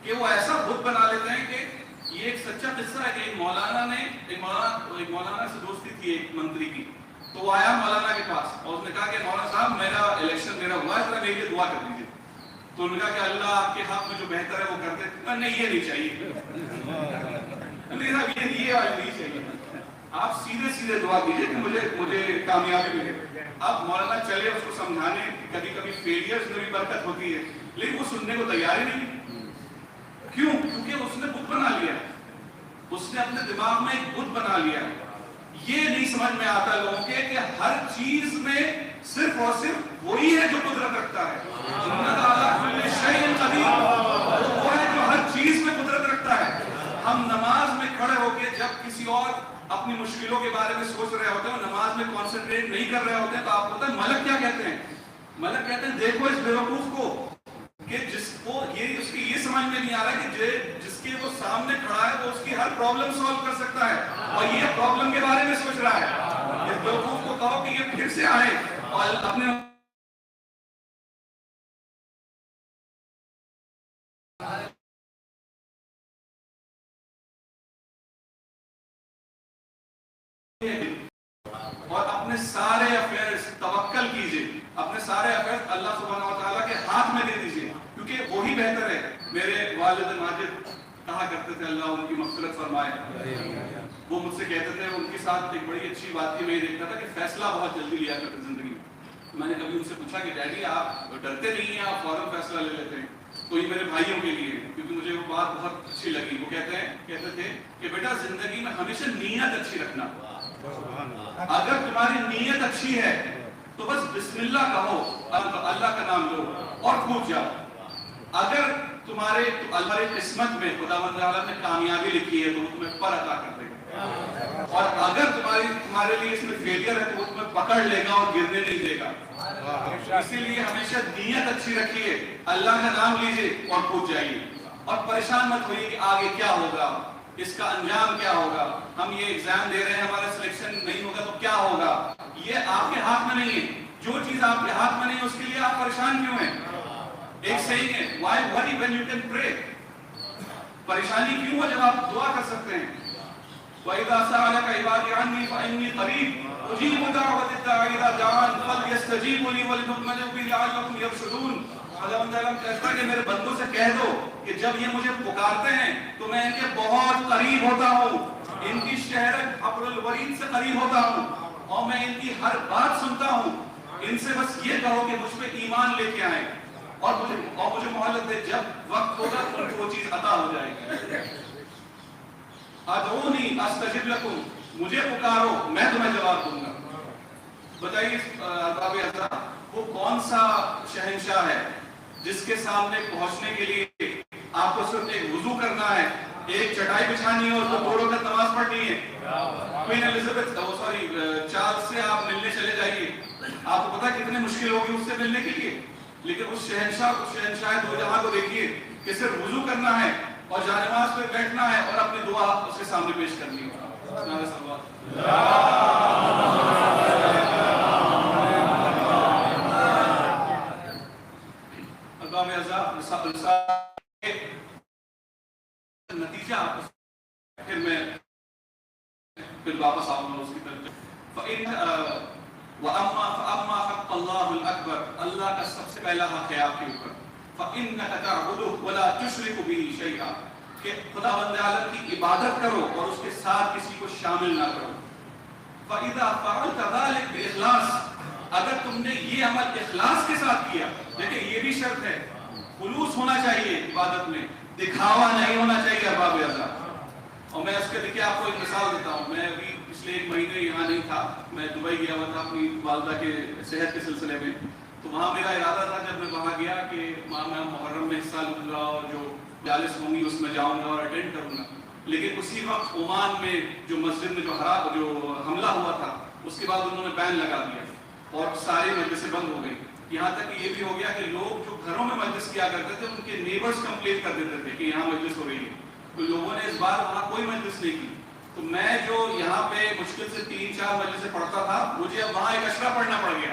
A: کہ وہ ایسا بت بنا لیتے ہیں کہ یہ ایک سچا قصہ ہے کہ ایک مولانا سے دوستی تھی ایک منتری کی. تو وہ آیا مولانا کے پاس اور اس نے کہا کہ مولانا صاحب میرا الیکشن میرا ہوا ہے, میرے لیے دعا کر دیجیے. تو انہوں نے کہا کہ اللہ آپ کے حق میں جو بہتر ہے وہ کر دے. نہیں یہ نہیں چاہیے, نہیں صاحب یہ والی نہیں چاہیے, آپ سیدھے سیدھے دعا کیجیے کہ مجھے کامیابی ملے. اب مولانا چلے اس کو سمجھانے, کبھی کبھی فیلئرز میں بھی برکت ہوتی ہے, لیکن وہ سننے کو تیار ہی نہیں. کیوں؟ کیونکہ اس نے بت بنا لیا, اس نے اپنے دماغ میں ایک بت بنا لیا. یہ نہیں سمجھ میں آتا لوگوں کے کہ ہر چیز میں صرف اور صرف وہی ہے جو قدرت رکھتا ہے. وہ ہے جو ہر چیز میں قدرت رکھتا ہے. ہم نماز میں کھڑے ہو کے جب کسی اور اپنی مشکلوں کے بارے میں سوچ رہے ہوتے ہیں, نماز میں کانسنٹریٹ نہیں کر رہے ہوتے ہیں, تو آپ پتہ ہے ملک کیا کہتے ہیں؟ ملک کہتے ہیں دیکھو اس بیوقوف کو کہ جس کو اس کی یہ سمجھ میں نہیں آ رہا کہ جس کے وہ سامنے کھڑا ہے وہ اس کی ہر پرابلم سالو کر سکتا ہے, اور یہ پرابلم کے بارے میں سوچ رہا ہے. اس بیوقوف کو کہو کہ یہ پھر سے آئے اور اپنے اور اپنے سارے افیئرز توکل کیجئے, اپنے سارے افیئرز اللہ سبحانہ و تعالیٰ کے ہاتھ میں دے دیجئے, کیونکہ وہی بہتر ہے. میرے والد ماجد کہا کرتے تھے اللہ ان کی مغفرت فرمائے, وہ مجھ سے کہتے تھے, ان کے ساتھ ایک بڑی اچھی بات تھی, میں یہ دیکھتا تھا کہ فیصلہ بہت جلدی لیا کرتے زندگی میں. میں نے کبھی ان سے پوچھا کہ ڈیڈی آپ ڈرتے نہیں ہیں, آپ فوراً فیصلہ لے لیتے ہیں؟ تو یہ میرے بھائیوں کے لیے, کیونکہ مجھے وہ بات بہت اچھی لگی. وہ کہتے تھے کہ بیٹا زندگی میں ہمیشہ نیت اچھی رکھنا. اگر تمہاری نیت اچھی ہے تو بس بسم اللہ کہو, اللہ کا نام لو اور کود جاؤ. اگر تمہارے قسمت میں خداوند تعالیٰ نے کامیابی لکھی ہے تو وہ تمہیں پر عطا کر دے گا, اور اگر تمہارے لیے اس میں فیلئر ہے تو وہ تمہیں پکڑ لے گا اور گرنے نہیں دے گا. اسی لیے ہمیشہ نیت اچھی رکھیے, اللہ کا نام لیجیے اور کود جائیے, اور پریشان مت ہوئیے کہ آگے کیا ہوگا, اس کا انجام کیا ہوگا. ہم یہ ایگزام دے رہے ہیں, ہمارا سلیکشن نہیں ہوگا تو کیا ہوگا, یہ آپ کے ہاتھ میں نہیں ہے. جو چیز آپ کے ہاتھ میں نہیں ہے اس کے لیے آپ پریشان کیوں ہیں؟ ایک صحیح ہے, why worry when you can pray. پریشانی کیوں ہے جب آپ دعا کر سکتے ہیں. وَإِذَا سَأَلَكَ عِبَادِي عَنِّي فَإِنِّي قَرِيبٌ أُجِيبُ دَعْوَةَ الدَّاعِ إِذَا دَعَانِ فَلْيَسْتَجِيبُوا لِي وَلْيُؤْمِنُوا بِي لَعَلَّهُمْ يَرْشُدُونَ. خداوند تعالیٰ کہتا ہے کہ میرے بندوں سے کہہ دو کہ جب یہ مجھے پکارتے ہیں تو میں ان کے بہت قریب ہوتا ہوں, ان کی شہرت ابر الورید سے قریب ہوتا ہوں, اور میں ان کی ہر بات سنتا ہوں. ان سے بس یہ کہو کہ مجھ پہ ایمان لے کے آئیں اور مجھے مہلت دے, جب وقت ہوگا تو ان کو وہ چیز عطا ہو جائے گی. ادعونی استجب لکم, مجھے پکارو میں تمہیں جواب دوں گا. بتائیے ارباب حضرات وہ کون سا شہنشاہ ہے جس کے سامنے پہنچنے کے لیے آپ کو صرف ایک وضو کرنا ہے, ایک چٹائی بچھانی ہے اور تو 2 رکعت نماز پڑھنی ہے. کوئین ایلزابتھ چارلس سے آپ ملنے چلے جائیے, آپ کو پتا کتنے مشکل ہوگی اس سے ملنے کے لیے, لیکن اس شہنشاہ دو جہاں کو دیکھیے کہ صرف وضو کرنا ہے اور جانماز پہ بیٹھنا ہے اور اپنی دعا اس کے سامنے پیش کرنی ہے. نتیجہ پھر میں واپس آؤں گا اس کی طرف. وَأَمَّا حَقَّ اللَّهُ الْأَكْبَرُ, اللہ کا سب سے پہلا حق ہے آپ کے اوپر. فَإِنَّكَ تَعْبُدُهُ وَلَا تُشْرِكُ بِهِ شَيْئًا, کہ خداوند عالم کی عبادت کرو اور اس کے ساتھ کسی کو شامل نہ کرو. فَإِذَا فَعَلْتَ ذَلِكَ بِإِخْلَاصٍ, اگر تم نے یہ عمل اخلاص کے ساتھ کیا, دیکھیں یہ بھی شرط ہے, خلوص ہونا چاہیے عبادت میں, دکھاوا نہیں ہونا چاہیے ارباب حضرات. اور میں اس کے دیکھیں آپ کو ایک مثال دیتا ہوں. میں ابھی پچھلے 1 مہینے یہاں نہیں تھا، میں دبئی گیا ہوا تھا اپنی والدہ کے صحت کے سلسلے میں. تو وہاں میرا ارادہ تھا جب میں وہاں گیا کہ وہاں میں محرم میں حصہ لوں گا اور جو مجالس ہوں گی اس میں جاؤں گا اور اٹینڈ کروں گا. لیکن اسی وقت عمان میں جو مسجد میں جو حملہ ہوا تھا اس کے بعد انہوں نے بین لگا دیا اور ساری مجلسیں بند ہو گئی. یہاں تک کہ یہ بھی ہو گیا کہ لوگ جو گھروں میں مجلس کیا کرتے تھے ان کے نیبرز کمپلین کر دیتے تھے کہ یہاں مجلس ہو رہی ہے. تو لوگوں نے اس بار وہاں کوئی مجلس نہیں کی. تو میں جو یہاں پہ مشکل سے 3-4 مجلسیں پڑھتا تھا مجھے اب وہاں ایک اشرا پڑھنا پڑ گیا.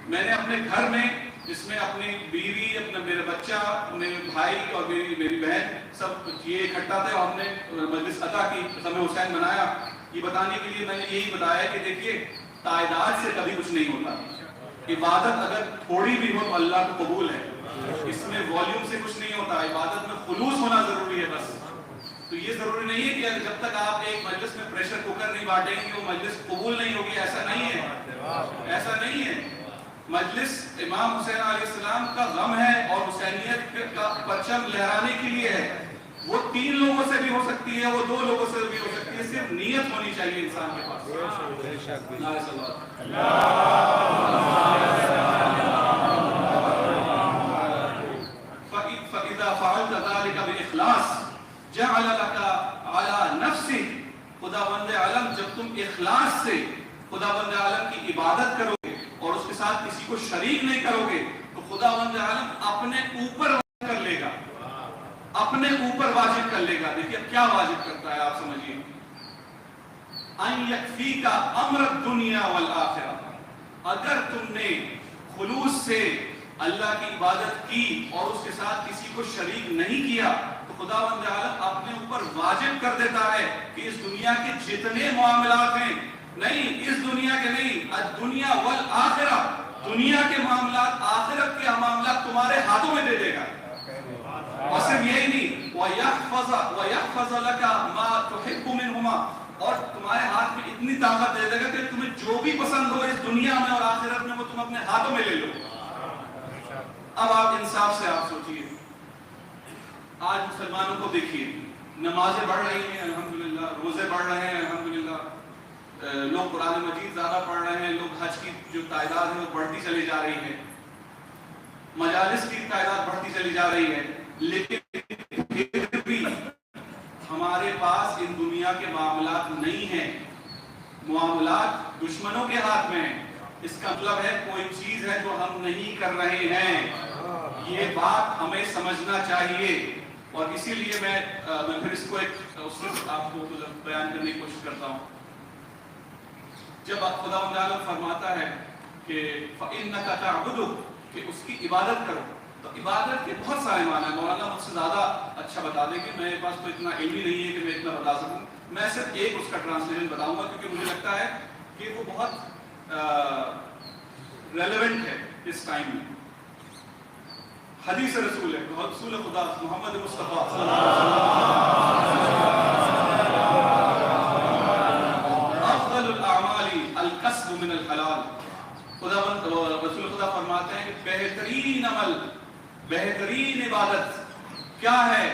A: میں نے اپنے گھر میں جس میں اپنی بیوی، اپنا میرا بچہ، میرے بھائی اور میری بہن سب یہ اکٹھا تھے اور ہم نے مجلس عطا کی، ختم حسین منایا. یہ بتانے کے لیے میں نے یہی بتایا کہ دیکھیے تعداد سے کبھی کچھ نہیں ہوتا. عبادت اگر تھوڑی بھی ہو تو اللہ کو قبول ہے. اس میں والیوم سے کچھ نہیں ہوتا. عبادت میں خلوص ہونا ضروری ہے بس. تو یہ ضروری نہیں ہے کہ جب تک آپ ایک مجلس میں پریشر کوکر نہیں بانٹیں گے وہ مجلس قبول نہیں ہوگی. ایسا نہیں ہے، ایسا نہیں ہے. مجلس امام حسین علیہ السلام کا غم ہے اور حسینیت کا پرچم لہرانے کے لیے ہے. وہ 3 لوگوں سے بھی ہو سکتی ہے، وہ 2 لوگوں سے بھی ہو سکتی ہے. صرف نیت ہونی چاہیے انسان کے پاس. فَإِذَا فَعَلْتَ ذَلِكَ بِإِخْلَاصٍ جَعَلَ لَكَ عَلَى نَفْسِهِ. خداوند عالم جب تم اخلاص سے خداوند عالم کی عبادت کرو گے اور اس کے ساتھ کسی کو شریک نہیں کرو گے تو خداوند عالم اپنے اوپر واجب کر لے گا، اپنے اوپر واجب کر لے گا. دیکھیے کیا واجب کرتا ہے آپ سمجھیے. ان یکفیک امر الدنیا والآخرہ. اگر تم نے خلوص سے اللہ کی عبادت کی اور اس کے ساتھ کسی کو شریک نہیں کیا تو خداوند عالم اپنے اوپر واجب کر دیتا ہے کہ اس دنیا کے جتنے معاملات ہیں، نہیں اس دنیا کے نہیں، الدنیا والآخرہ، دنیا کے معاملات، آخرت کے معاملات تمہارے ہاتھوں میں دے دے گا. اور صرف یہی نہیں، وَيَحْفَظَ لَكَ مَا تُحِبُّ مِنْهُمَا. اور تمہارے ہاتھ میں اتنی طاقت دے دے گا کہ تمہیں جو بھی پسند ہو اس دنیا میں اور آخرت میں وہ تم اپنے ہاتھوں میں لے لو. اب آپ انصاف سے آپ سوچئے، آج مسلمانوں کو دیکھیے، نمازیں بڑھ رہی ہیں الحمدللہ، روزے بڑھ رہے ہیں الحمدللہ، لوگ قرآن مجید زیادہ پڑھ رہے ہیں، لوگ حج کی جو تعداد ہے وہ بڑھتی چلی جا رہی ہے، مجالس کی تعداد بڑھتی چلی جا رہی ہے. لیکن پھر بھی ہمارے پاس ان دنیا کے معاملات نہیں ہیں. معاملات دشمنوں کے ہاتھ میں ہیں. اس کا مطلب ہے کوئی چیز ہے جو ہم نہیں کر رہے ہیں. یہ بات ہمیں سمجھنا چاہیے. اور اسی لیے میں پھر اس کو صرف آپ کو بیان کرنے کی کوشش کرتا ہوں. جب خداوند عالم فرماتا ہے کہ فَإِنَّكَ تَعْبُدُ، کہ اس کی عبادت کرو، تو عبادت کے بہت سارے معنی ہیں. مولانا مجھ سے زیادہ اچھا بتا دیں کہ میرے پاس تو اتنا علم ہی نہیں ہے کہ میں اتنا بتا سکوں. میں صرف ایک اس کا ٹرانسلیشن بتاؤں گا کیونکہ مجھے لگتا ہے کہ وہ بہت ریلیونٹ ہے اس ٹائم میں. حدیث رسول ہے، رسول خدا محمد مصطفیٰ صلی اللہ علیہ وسلم، افضل الاعمال الکسب من الحلال. رسول خدا فرماتے ہیں کہ بہترین عمل، بہترین عبادت کیا ہے؟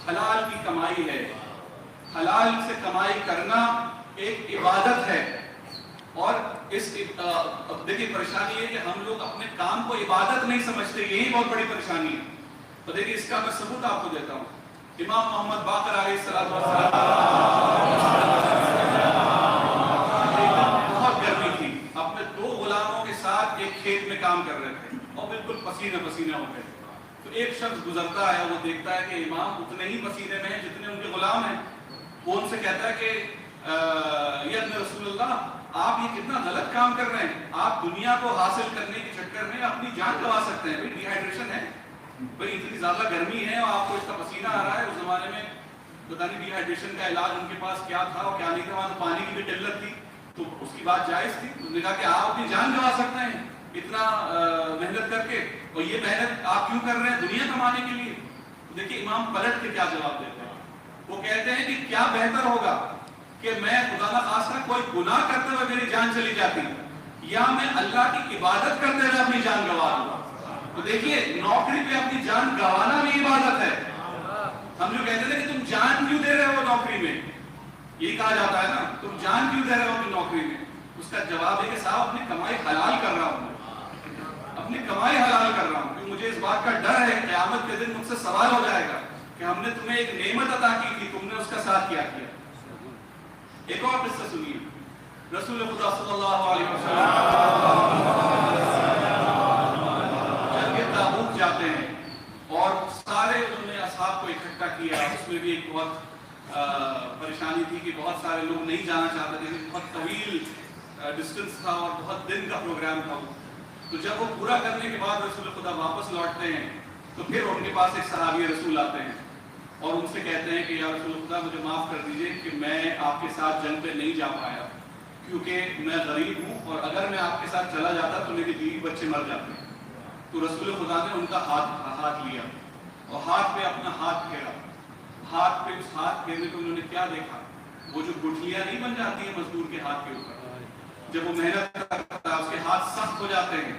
A: حلال کی کمائی ہے. حلال سے کمائی کرنا ایک عبادت ہے. اور اس دیکھیے پریشانی ہے کہ ہم لوگ اپنے کام کو عبادت نہیں سمجھتے، یہی بہت بڑی پریشانی ہے. تو دیکھیے اس کا میں ثبوت آپ کو دیتا ہوں. امام محمد باقر علیہ السلام بہت گرمی تھی، اپنے 2 غلاموں کے ساتھ ایک کھیت میں کام کر رہے تھے اور بالکل پسینہ پسینہ ہو گئے. تو ایک شخص گزرتا ہے، وہ دیکھتا ہے کہ امام اتنے ہی پسینے میں ہیں جتنے ان کے غلام ہیں. وہ ان سے کہتا ہے کہ یا رسول اللہ، آپ یہ کتنا غلط کام کر رہے ہیں. آپ دنیا کو حاصل کرنے کے چکر میں اپنی جان گنوا سکتے ہیں. ڈی ہائیڈریشن ہے بھائی، اتنی زیادہ گرمی ہے اور آپ کو اس کا پسینہ آ رہا ہے. اس زمانے میں پتہ نہیں ڈی ہائیڈریشن کا علاج ان کے پاس کیا تھا اور کیا نہیں تھا. وہاں تو پانی کی بھی قلت تھی، تو اس کی بات جائز تھی. انہوں نے کہا کہ آپ اپنی جان گنوا سکتے ہیں اتنا محنت کر کے، اور یہ محنت آپ کیوں کر رہے ہیں؟ دنیا کمانے کے لیے. دیکھیے امام پلٹ کے کیا جواب دیتے ہیں. وہ کہتے ہیں کہ کیا بہتر ہوگا کہ میں خدا نہ خواستہ کوئی گناہ کرتے ہوئے میری جان چلی جاتی یا میں اللہ کی عبادت کرتے ہوئے اپنی جان گنوا دوں. تو دیکھیے نوکری پہ اپنی جان گنوانا بھی عبادت ہے. ہم جو کہتے تھے کہ تم جان کیوں دے رہے ہو نوکری میں، یہی کہا جاتا ہے نا، تم جان کیوں دے رہے ہو اپنی نوکری میں؟ اس کا جواب ہے کہ صاحب اپنی کمائی حلال کر رہا ہوں، اپنی کمائی حلال کر رہا ہوں، کیونکہ مجھے اس بات کا ڈر ہے قیامت کے دن مجھ سے سوال ہو جائے گا کہ ہم نے تمہیں ایک نعمت عطا کی تھی، تم نے اس کا ساتھ کیا کیا۔ ایک اور قصہ سنیے، رسول خدا صلی اللہ علیہ وسلم جنگ تابوک جاتے ہیں اور سارے انہوں نے اصحاب کو اکٹھا کیا۔ اس میں بھی ایک بہت پریشانی تھی کہ بہت سارے لوگ نہیں جانا چاہتے تھے، بہت طویل ڈسٹنس تھا اور بہت دن کا پروگرام تھا۔ تو جب وہ پورا کرنے کے بعد رسول خدا واپس لوٹتے ہیں تو پھر ان کے پاس ایک صحابی رسول آتے ہیں اور ان سے کہتے ہیں کہ یا رسول خدا مجھے معاف کر دیجئے کہ میں آپ کے ساتھ جنگ پہ نہیں جا پایا کیونکہ میں غریب ہوں، اور اگر میں آپ کے ساتھ چلا جاتا تو میری بیوی بچے مر جاتے ہیں۔ تو رسول خدا نے ان کا ہاتھ لیا اور ہاتھ پہ اپنا ہاتھ پھیرا۔ ہاتھ پہ اس ہاتھ پھیرنے کو انہوں نے کیا دیکھا؟ وہ جو گٹھلیاں نہیں بن جاتی ہیں مزدور کے ہاتھ کے اوپر، جب وہ محنت کرتا ہے اس کے ہاتھ سخت ہو جاتے ہیں،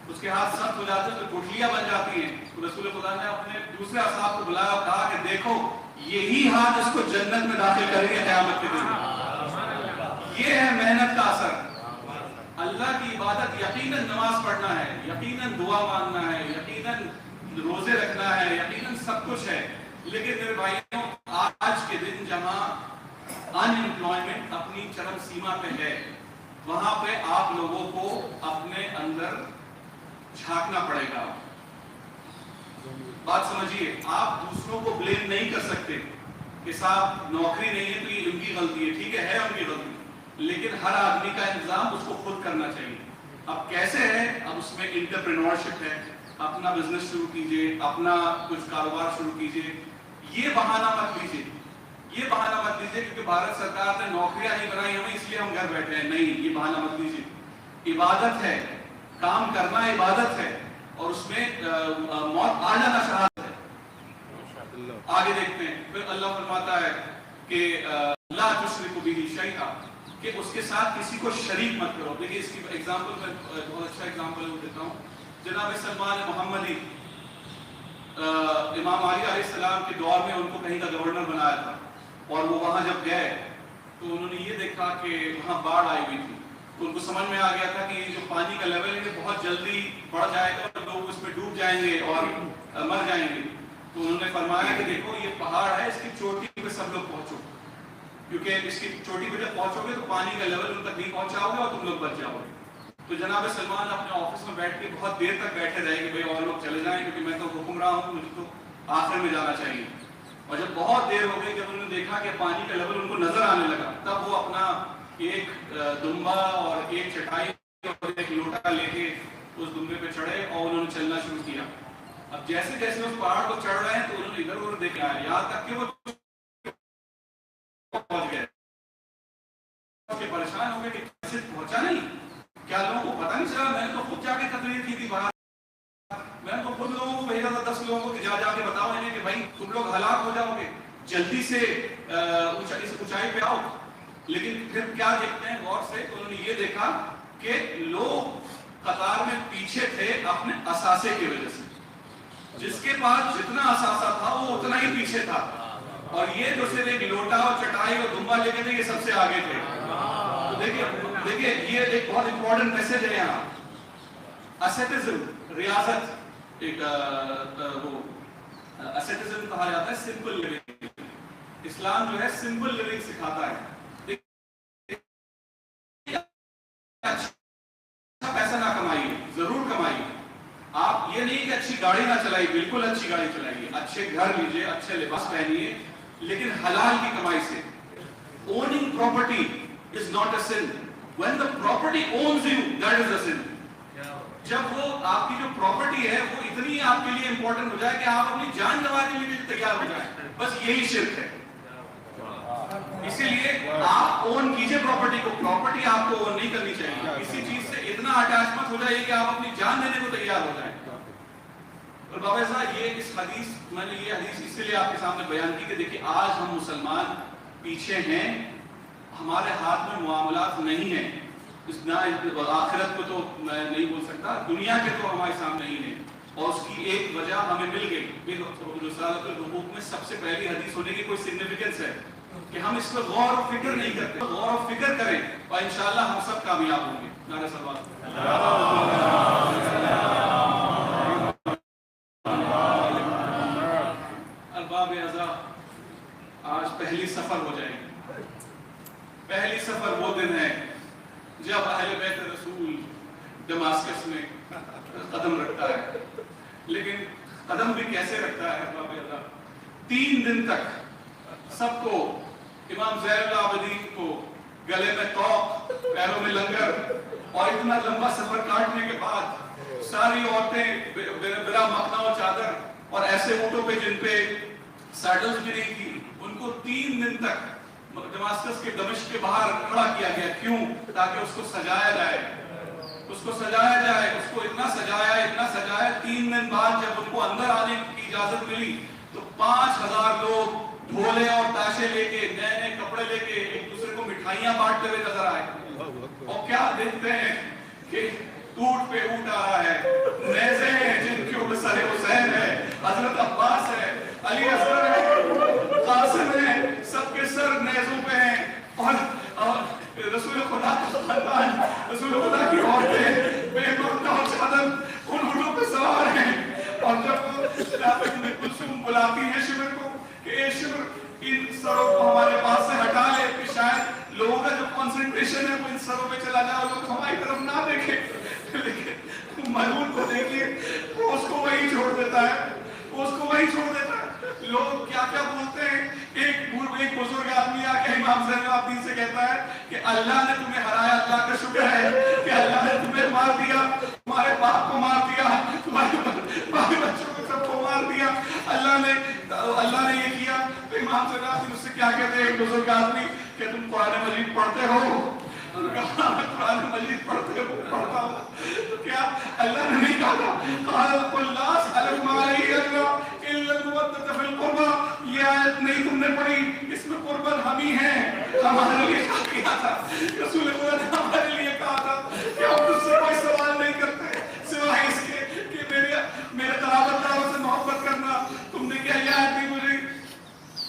A: اس کے ہاتھ سخت ہو جاتے ہیں تو گٹھلیاں بن جاتی ہیں۔ تو رسول خدا نے اپنے دوسرے اصحاب کو بلایا اور کہا کہ دیکھو یہی ہاتھ اس کو جنت میں داخل کریں گے قیامت کے دن۔ یہ ہے محنت کا اثر۔ اللہ کی عبادت یقیناً نماز پڑھنا ہے، یقیناً دعا مانگنا ہے، یقیناً روزے رکھنا ہے، یقیناً سب کچھ ہے، لیکن میرے بھائیوں آج کے دن جہاں ان امپلائمنٹ اپنی چرم سیما پہ ہے، وہاں پہ آپ لوگوں کو اپنے اندر جھانکنا پڑے گا۔ بات سمجھیے، آپ دوسروں کو بلیم نہیں کر سکتے کہ صاحب نوکری نہیں ہے تو یہ ان کی غلطی ہے، ٹھیک ہے ان کی غلطی، لیکن ہر آدمی کا انتظام اس کو خود کرنا چاہیے۔ اب کیسے ہے؟ اب اس میں انٹرپرینورشپ ہے، اپنا بزنس شروع کیجئے، اپنا کچھ کاروبار شروع کیجئے۔ یہ بہانہ مت لیجئے، یہ بہانہ مت لیجئے کیونکہ بھارت سرکار نے نوکریاں نہیں بنائی ہمیں اس لیے ہم گھر بیٹھے ہیں، نہیں، یہ بہانہ مت لیجئے۔ عبادت ہے، کام کرنا عبادت ہے، اور اس میں موت آ جانا شہادت ہے۔ آگے دیکھتے ہیں، پھر اللہ فرماتا ہے کہ لا تشرکوا بہ شیئا، کہ اس کے ساتھ کسی کو شریک مت کرو۔ دیکھیے اس کی ایگزامپل میں بہت اچھا ایگزامپل دیتا ہوں۔ جناب سلمان محمدی، امام علی علیہ السلام کے دور میں ان کو کہیں کا گورنر بنایا تھا، اور وہ وہاں جب گئے تو انہوں نے یہ دیکھا کہ وہاں باڑھ آئی ہوئی تھی، تو ان کو سمجھ میں آ گیا تھا کہ یہ جو پانی کا لیول ہے بہت جلدی بڑھ جائے گا اور لوگ اس میں ڈوب جائیں گے اور مر جائیں گے۔ تو انہوں نے فرمایا کہ دیکھو یہ پہاڑ ہے، اس کی چوٹی پہ سب لوگ پہنچو، کیونکہ اس کی چوٹی پہ جب پہنچو گے تو پانی کا لیول ان تک نہیں پہنچاؤ گے اور تم لوگ بچ جاؤ گے۔ تو جناب سلمان اپنے آفس میں بیٹھ کے بہت دیر تک بیٹھے رہے کہ بھئی اور لوگ چلے جائیں کیونکہ میں تو حکمراں ہوں، مجھے تو آخر میں جانا چاہیے۔ اور جب بہت دیر ہو گئی، جب انہوں نے دیکھا کہ پانی کا لیول ان کو نظر آنے لگا، تب وہ اپنا ایک دمبا اور ایک چٹائی اور ایک لوٹا لے کے اس دمبے پہ چڑھے اور انہوں نے چلنا شروع کیا۔ اب جیسے جیسے اس پہاڑ کو چڑھ رہے ہیں تو انہوں نے ادھر ادھر دیکھا ہے، یہاں تک کہ وہ پہنچ گئے، پریشان ہو گئے کہ کیسے پہنچا نہیں، کیا لوگوں کو پتہ نہیں چلا؟ میں نے تو خود جا کے تقریر کی تھی باہر، میں نے تو خود لوگوں کو بھیجا تھا 10 لوگوں کو کہ جا کے بتاؤ انہیں کہ بھائی تم لوگ ہلاک ہو جاؤ گے، جلدی سے اونچائی پہ آؤ۔ لیکن پھر کیا دیکھتے ہیں غور سے؟ انہوں نے یہ دیکھا کہ لوگ قطار میں پیچھے تھے اپنے اثاثے کی وجہ سے، جس کے پاس جتنا اثاثہ تھا وہ اتنا ہی پیچھے تھا، اور یہ جو صرف ایک لوٹا اور چٹائی اور دمبا لے کے تھے یہ سب سے آگے تھے۔ دیکھیے یہ ایک بہت امپورٹنٹ میسج ہے یہاں، اسیٹزم، ریاضت، ایک وہ اسیٹزم کہا جاتا ہے سمپل لیونگ۔ اسلام جو ہے سمپل لیونگ سکھاتا ہے۔ اچھا پیسہ نہ کمائیے، ضرور کمائیے، آپ یہ نہیں کہ اچھی گاڑی نہ چلائیے، بالکل اچھی گاڑی چلائیے، اچھے گھر لیجیے، اچھے لباس پہنیے، لیکن حلال کی کمائی سے۔ Owning property is not a sin. When the property owns you, that is a sin. جب وہ آپ کی جو پراپرٹی ہے وہ اتنی آپ کے لیے امپورٹنٹ ہو جائے کہ آپ اپنی جان گنوانے کے لیے تیار ہو جائیں، بس یہی شرک ہے۔ اسی لیے آپ اون کیجئے پراپرٹی کو، پراپرٹی آپ کو اون نہیں کرنی چاہیے، کسی چیز سے اتنا اٹیچمنٹ ہو جائے کہ آپ اپنی جان دینے کو تیار ہو جائیں۔ اور بابا صاحب یہ اس حدیث، میں نے یہ حدیث اس لیے آپ کے سامنے بیان کی کہ دیکھیں آج ہم مسلمان پیچھے ہیں، ہمارے ہاتھ میں معاملات نہیں ہیں، آخرت کو تو میں نہیں بول سکتا، دنیا کے تو ہمارے سامنے نہیں ہے، اور اس کی ایک وجہ ہمیں مل گئی۔ رسالۃ الحقوق میں سب سے پہلی حدیث ہونے کی کوئی سگنیفیکنس ہے، کہ ہم اس پر غور و فکر نہیں کرتے. غور و فکر کریں اور انشاءاللہ ہم سب کامیاب ہوں گے. نعرہ صلوات. ارباب اعضاء، آج پہلی سفر ہو جائے گی. پہلی سفر وہ دن ہے جب اہل بیت رسول دماسکس میں قدم رکھتا ہے. لیکن قدم بھی کیسے رکھتا ہے ارباب اعضاء؟ 3 دن تک سب کو، امام زین العابدین کو گلے میں طوق، پیروں میں لنگر، اور اتنا لمبا سفر کاٹنے کے بعد ساری عورتیں بلا مخنا و چادر اور ایسے اونٹوں پہ جن پہ سیڈلز بھی نہیں تھی، ان کو 3 دن تک دماسکس کے دمشق کے باہر کھڑا کیا گیا. کیوں؟ تاکہ اس کو سجایا جائے، اس کو سجایا جائے. اس کو اتنا سجایا 3 دن بعد جب ان کو اندر آنے کی اجازت ملی تو 5000 لوگ ڈھولے اور تاشے لے کے، نئے نئے کپڑے لے کے ایک دوسرے کو مٹھائیاں بانٹتے ہوئے نظر آئے. اور کیا دیکھتے ہیں کہ اونٹ پہ اونٹ آ رہا ہے، نیزے ہیں جن کے اوپر سر حسین ہے، حضرت عباس ہے، علی اصغر ہے، قاسم ہے، سب کے سر نیزوں پہ ہیں. اور رسول خدا کا خاندان، رسول خدا کی عورتیں بے مرتبہ اور چادر ان اونٹوں پہ سوار ہیں. اور جب جناب ابن کلثوم بلاتی ہے شمر کو کہ اے شمر ان سروں کو ہمارے پاس سے ہٹا لے کہ شاید لوگوں کا جو کنسنٹریشن ہے وہ ان سروں پہ چلا جائے، لوگ ہماری طرف نہ دیکھیں. لیکن ملعون کو دیکھیے، وہ اس کو وہی چھوڑ دیتا ہے، وہ اس کو وہی چھوڑ دیتا ہے. لوگ کیا کیا بولتے ہیں. ایک بزرگ آدمی آ کے امام زین العابدین سے کہتا ہے کہ اللہ نے تمہیں ہرایا، اللہ کا شکر ہے کہ اللہ نے تمہیں مار دیا، تمہارے باپ کو مار دیا، تمہارے بچوں کو سب کو مار دیا، اللہ نے یہ کیا. تو امام زین العابدین اس سے کیا کہتے ہیں، ایک بزرگ آدمی، کہ تم قرآن مجید پڑھتے ہو؟ قرآن مجید پڑھتے ہو؟ پڑھتا ہوں. تو کیا اللہ نے نہیں کہا قال قل لا اسألكم علیہ اجرا الا المودۃ فی القربى؟ یہ آیت نہیں تم نے پڑھی، اس میں قربت ہم ہی ہیں. ہمارے لیے کیا تھا رسول خدا نے ہمارے لیے کہا تھا کہ ہم تجھ سے کوئی سوال نہیں کرتے سوائے اس کے کہ میرے قرابت داروں سے محبت کرنا. تم نے کیا یہ آیت نہیں مجھے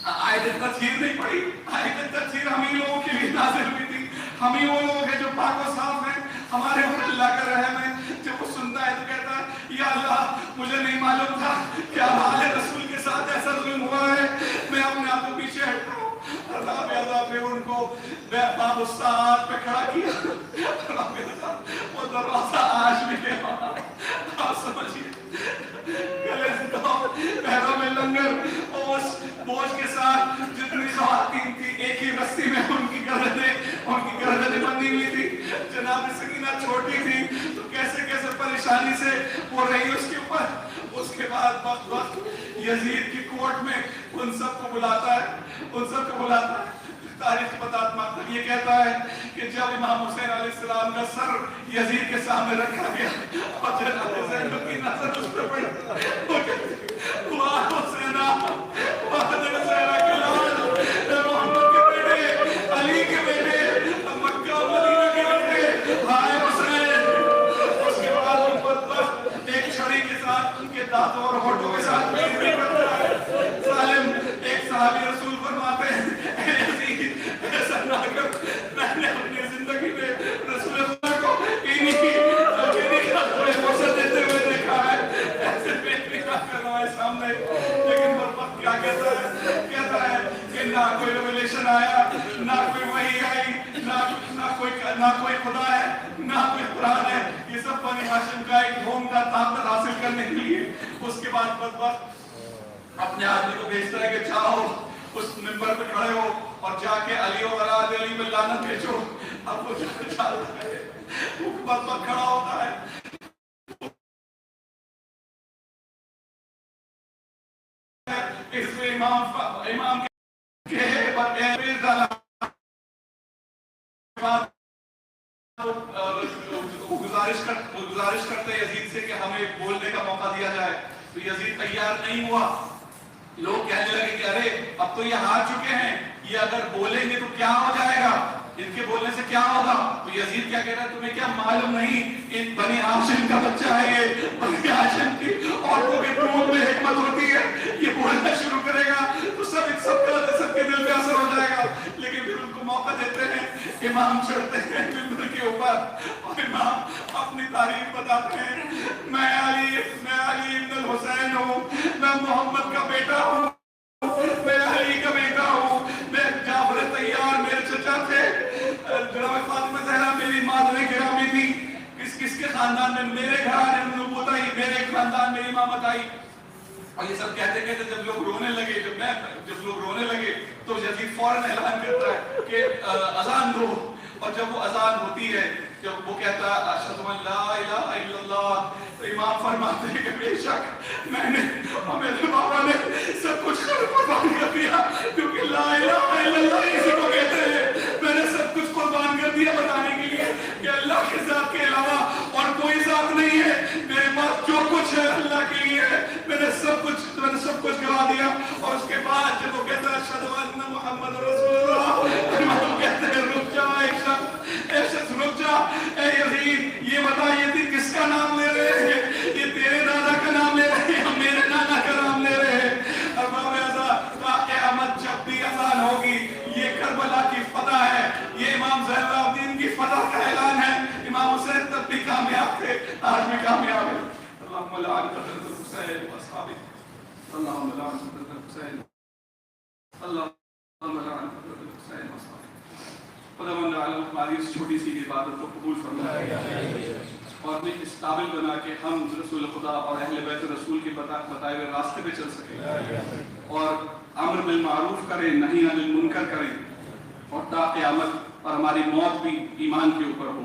A: آیت تطہیر نہیں پڑھی؟ آیت تطہیر ہم ہی لوگوں کے لیے نازل ہوئی تھی. ہم ہی وہ لوگ ہیں جو پاک و صاف ہیں، ہمارے اوپر اللہ کا رحم ہے. جب وہ سنتا ہے تو کہتا ہے یا اللہ مجھے نہیں معلوم تھا کیا حال رسول کے ساتھ ایسا ظلم ہوا ہے، میں اپنے آپ کو پیچھے ہٹتا ہوں. اللہ پہ ان کو باب الساعات پہ کھڑا کیا. وہ دروازہ آج بھی ہے وہاں. آپ سمجھیے گلے سے تو پیروں میں لنگر، بوجھ کے ساتھ جتنی خواتین تھی ایک ہی رسی میں ان کی گردنیں بندھی ہوئی تھی. جناب سکینہ چھوٹی تھی تو کیسے کیسے پریشانی سے وہ رہی اس کے اوپر. اس کے بعد وقت یزید کی کورٹ میں ان سب کو بلاتا ہے. تاریخ بتاتا مطلب یہ کہتا ہے کہ جب امام حسین علیہ السلام کا سر یزید کے سامنے رکھا گیا اور جناب حسین کی نظر اس پہ پڑی، وہ کہتے واہ حسینہ، واہ حسینہ کے لال، محمد کے بیٹے، علی کے بیٹے، مکہ و مدینہ کے بیٹے، ہائے حسین. اس کے بعد ان پر ایک چھڑی کے ساتھ ان کے دانتوں اور ہونٹوں کے ساتھ پیٹ بھی کرتا ہے. ظالم ایک صحابی رسول فرماتے ہیں اے یزید ایسا نہ کر، میں نے اپنی زندگی میں رسول اللہ کو انہی کا تھوڑے فرصت دیتے ہوئے دیکھا ہے، ایسے پیٹ بھی کر رہا ہے سامنے. لیکن وقت کیا کہتا ہے کہ نہ کوئی ریولیشن آیا، نہ کوئی وحی آئی، نہ کوئی خدا ہے، نہ کوئی قرآن ہے. یہ سب بنی ہاشم کا ایک ڈھونگ کا طاقت حاصل کرنے کے لیے. اس کے بعد بدبخت اپنے آدمی کو بھیجتا ہے کہ جاؤ اس منبر پہ کھڑے ہو اور جا کے علی و اولاد علی میں لعنت بھیجو. اب وہ جاتا ہے، وہ بدبخت کھڑا ہوتا ہے. اس میں امام کے گزارش کرتے یزید سے کہ ہمیں بولنے کا موقع دیا جائے. تو یزید تیار نہیں ہوا. لوگ کہنے لگے کہ ارے اب تو یہ ہار چکے ہیں، یہ اگر بولیں گے تو کیا ہو جائے گا، ان کے بولنے سے کیا ہوگا. تو یزید کیا کہہ رہا ہے تمہیں کیا معلوم نہیں ان بنی ہاشم کا بچہ ہے، یہ بنی ہاشم کی عورتوں کے دودھ میں حکمت ہوتی ہے، یہ بولنا شروع کرے گا تو سب کا سب کے دل پہ اثر ہو جائے گا، لیکن پھر ان کو موقع دیتے ہیں، امام چڑھتے ہیں منبر کے اوپر اور امام اپنی تاریخ بتاتے ہیں، میں علی ابن الحسین ہوں، میں محمد کا بیٹا ہوں، میں علی کا بیٹا ہوں، میں جعفر طیار میرے چچا تھے، جناب فاطمہ زہرا میری مادر گرامی تھی، کس کے خاندان میں میرے گھرانے میں نبوت آئی، میرے خاندان میں امامت آئی. اور یہ سب کہتے کہتے جب لوگ رونے لگے تو یزید فوراً اعلان کرتا ہے کہ اذان دو، اور جب وہ اذان ہوتی ہے، جب وہ کہتا ہے اشہد ان لا الہ الا اللہ، تو امام فرماتے ہیں کہ بے شک میں نے اور میرے بابا نے سب کچھ قربان کر دیا، کیونکہ لا الہ الا اللہ اسی کو کہتے ہیں، میں نے سب کچھ قربان کر دیا بتانے کے لیے کہ اللہ کے ذات کے علاوہ اور کوئی ذات نہیں ہے، میرے پاس جو کچھ ہے اللہ کے لیے ہے، میں نے سب کچھ گوا دیا. اور اس کے بعد جب وہ کہتا ہے اشہد ان محمد رسول اللہ، امام کہتے ہیں رک جا اے شخص رک جا، اے یزید یہ بتا یہ کس کا نام لے رہے ہیں، یہ تیرے دادا کا نام لے رہے ہیں یا میرے نانا کا نام لے رہے ہیں. ارباب اعزاز قیامت جب بھی اذان ہوگی، یہ کربلا کی فتح ہے، یہ امام زین العابدین کی فتح کا اعلان ہے. امام حسین تب بھی کامیاب تھے، آج بھی کامیاب ہے. اللہم لعن حضرت الحسین واصحابہ، اللہم لعن حضرت الحسین، اللہم لعن حضرت الحسین واصحابہ. خداوند عالم ہماری اس چھوٹی سی عبادت کو قبول فرمائے اور ہمیں اس قابل بنا کہ ہم رسول خدا اور اہل بیت رسول کے بتائے ہوئے راستے پہ چل سکیں اور امر بالمعروف کریں، نہی عن المنکر کریں، اور تا قیامت اور ہماری موت بھی ایمان کے اوپر ہو.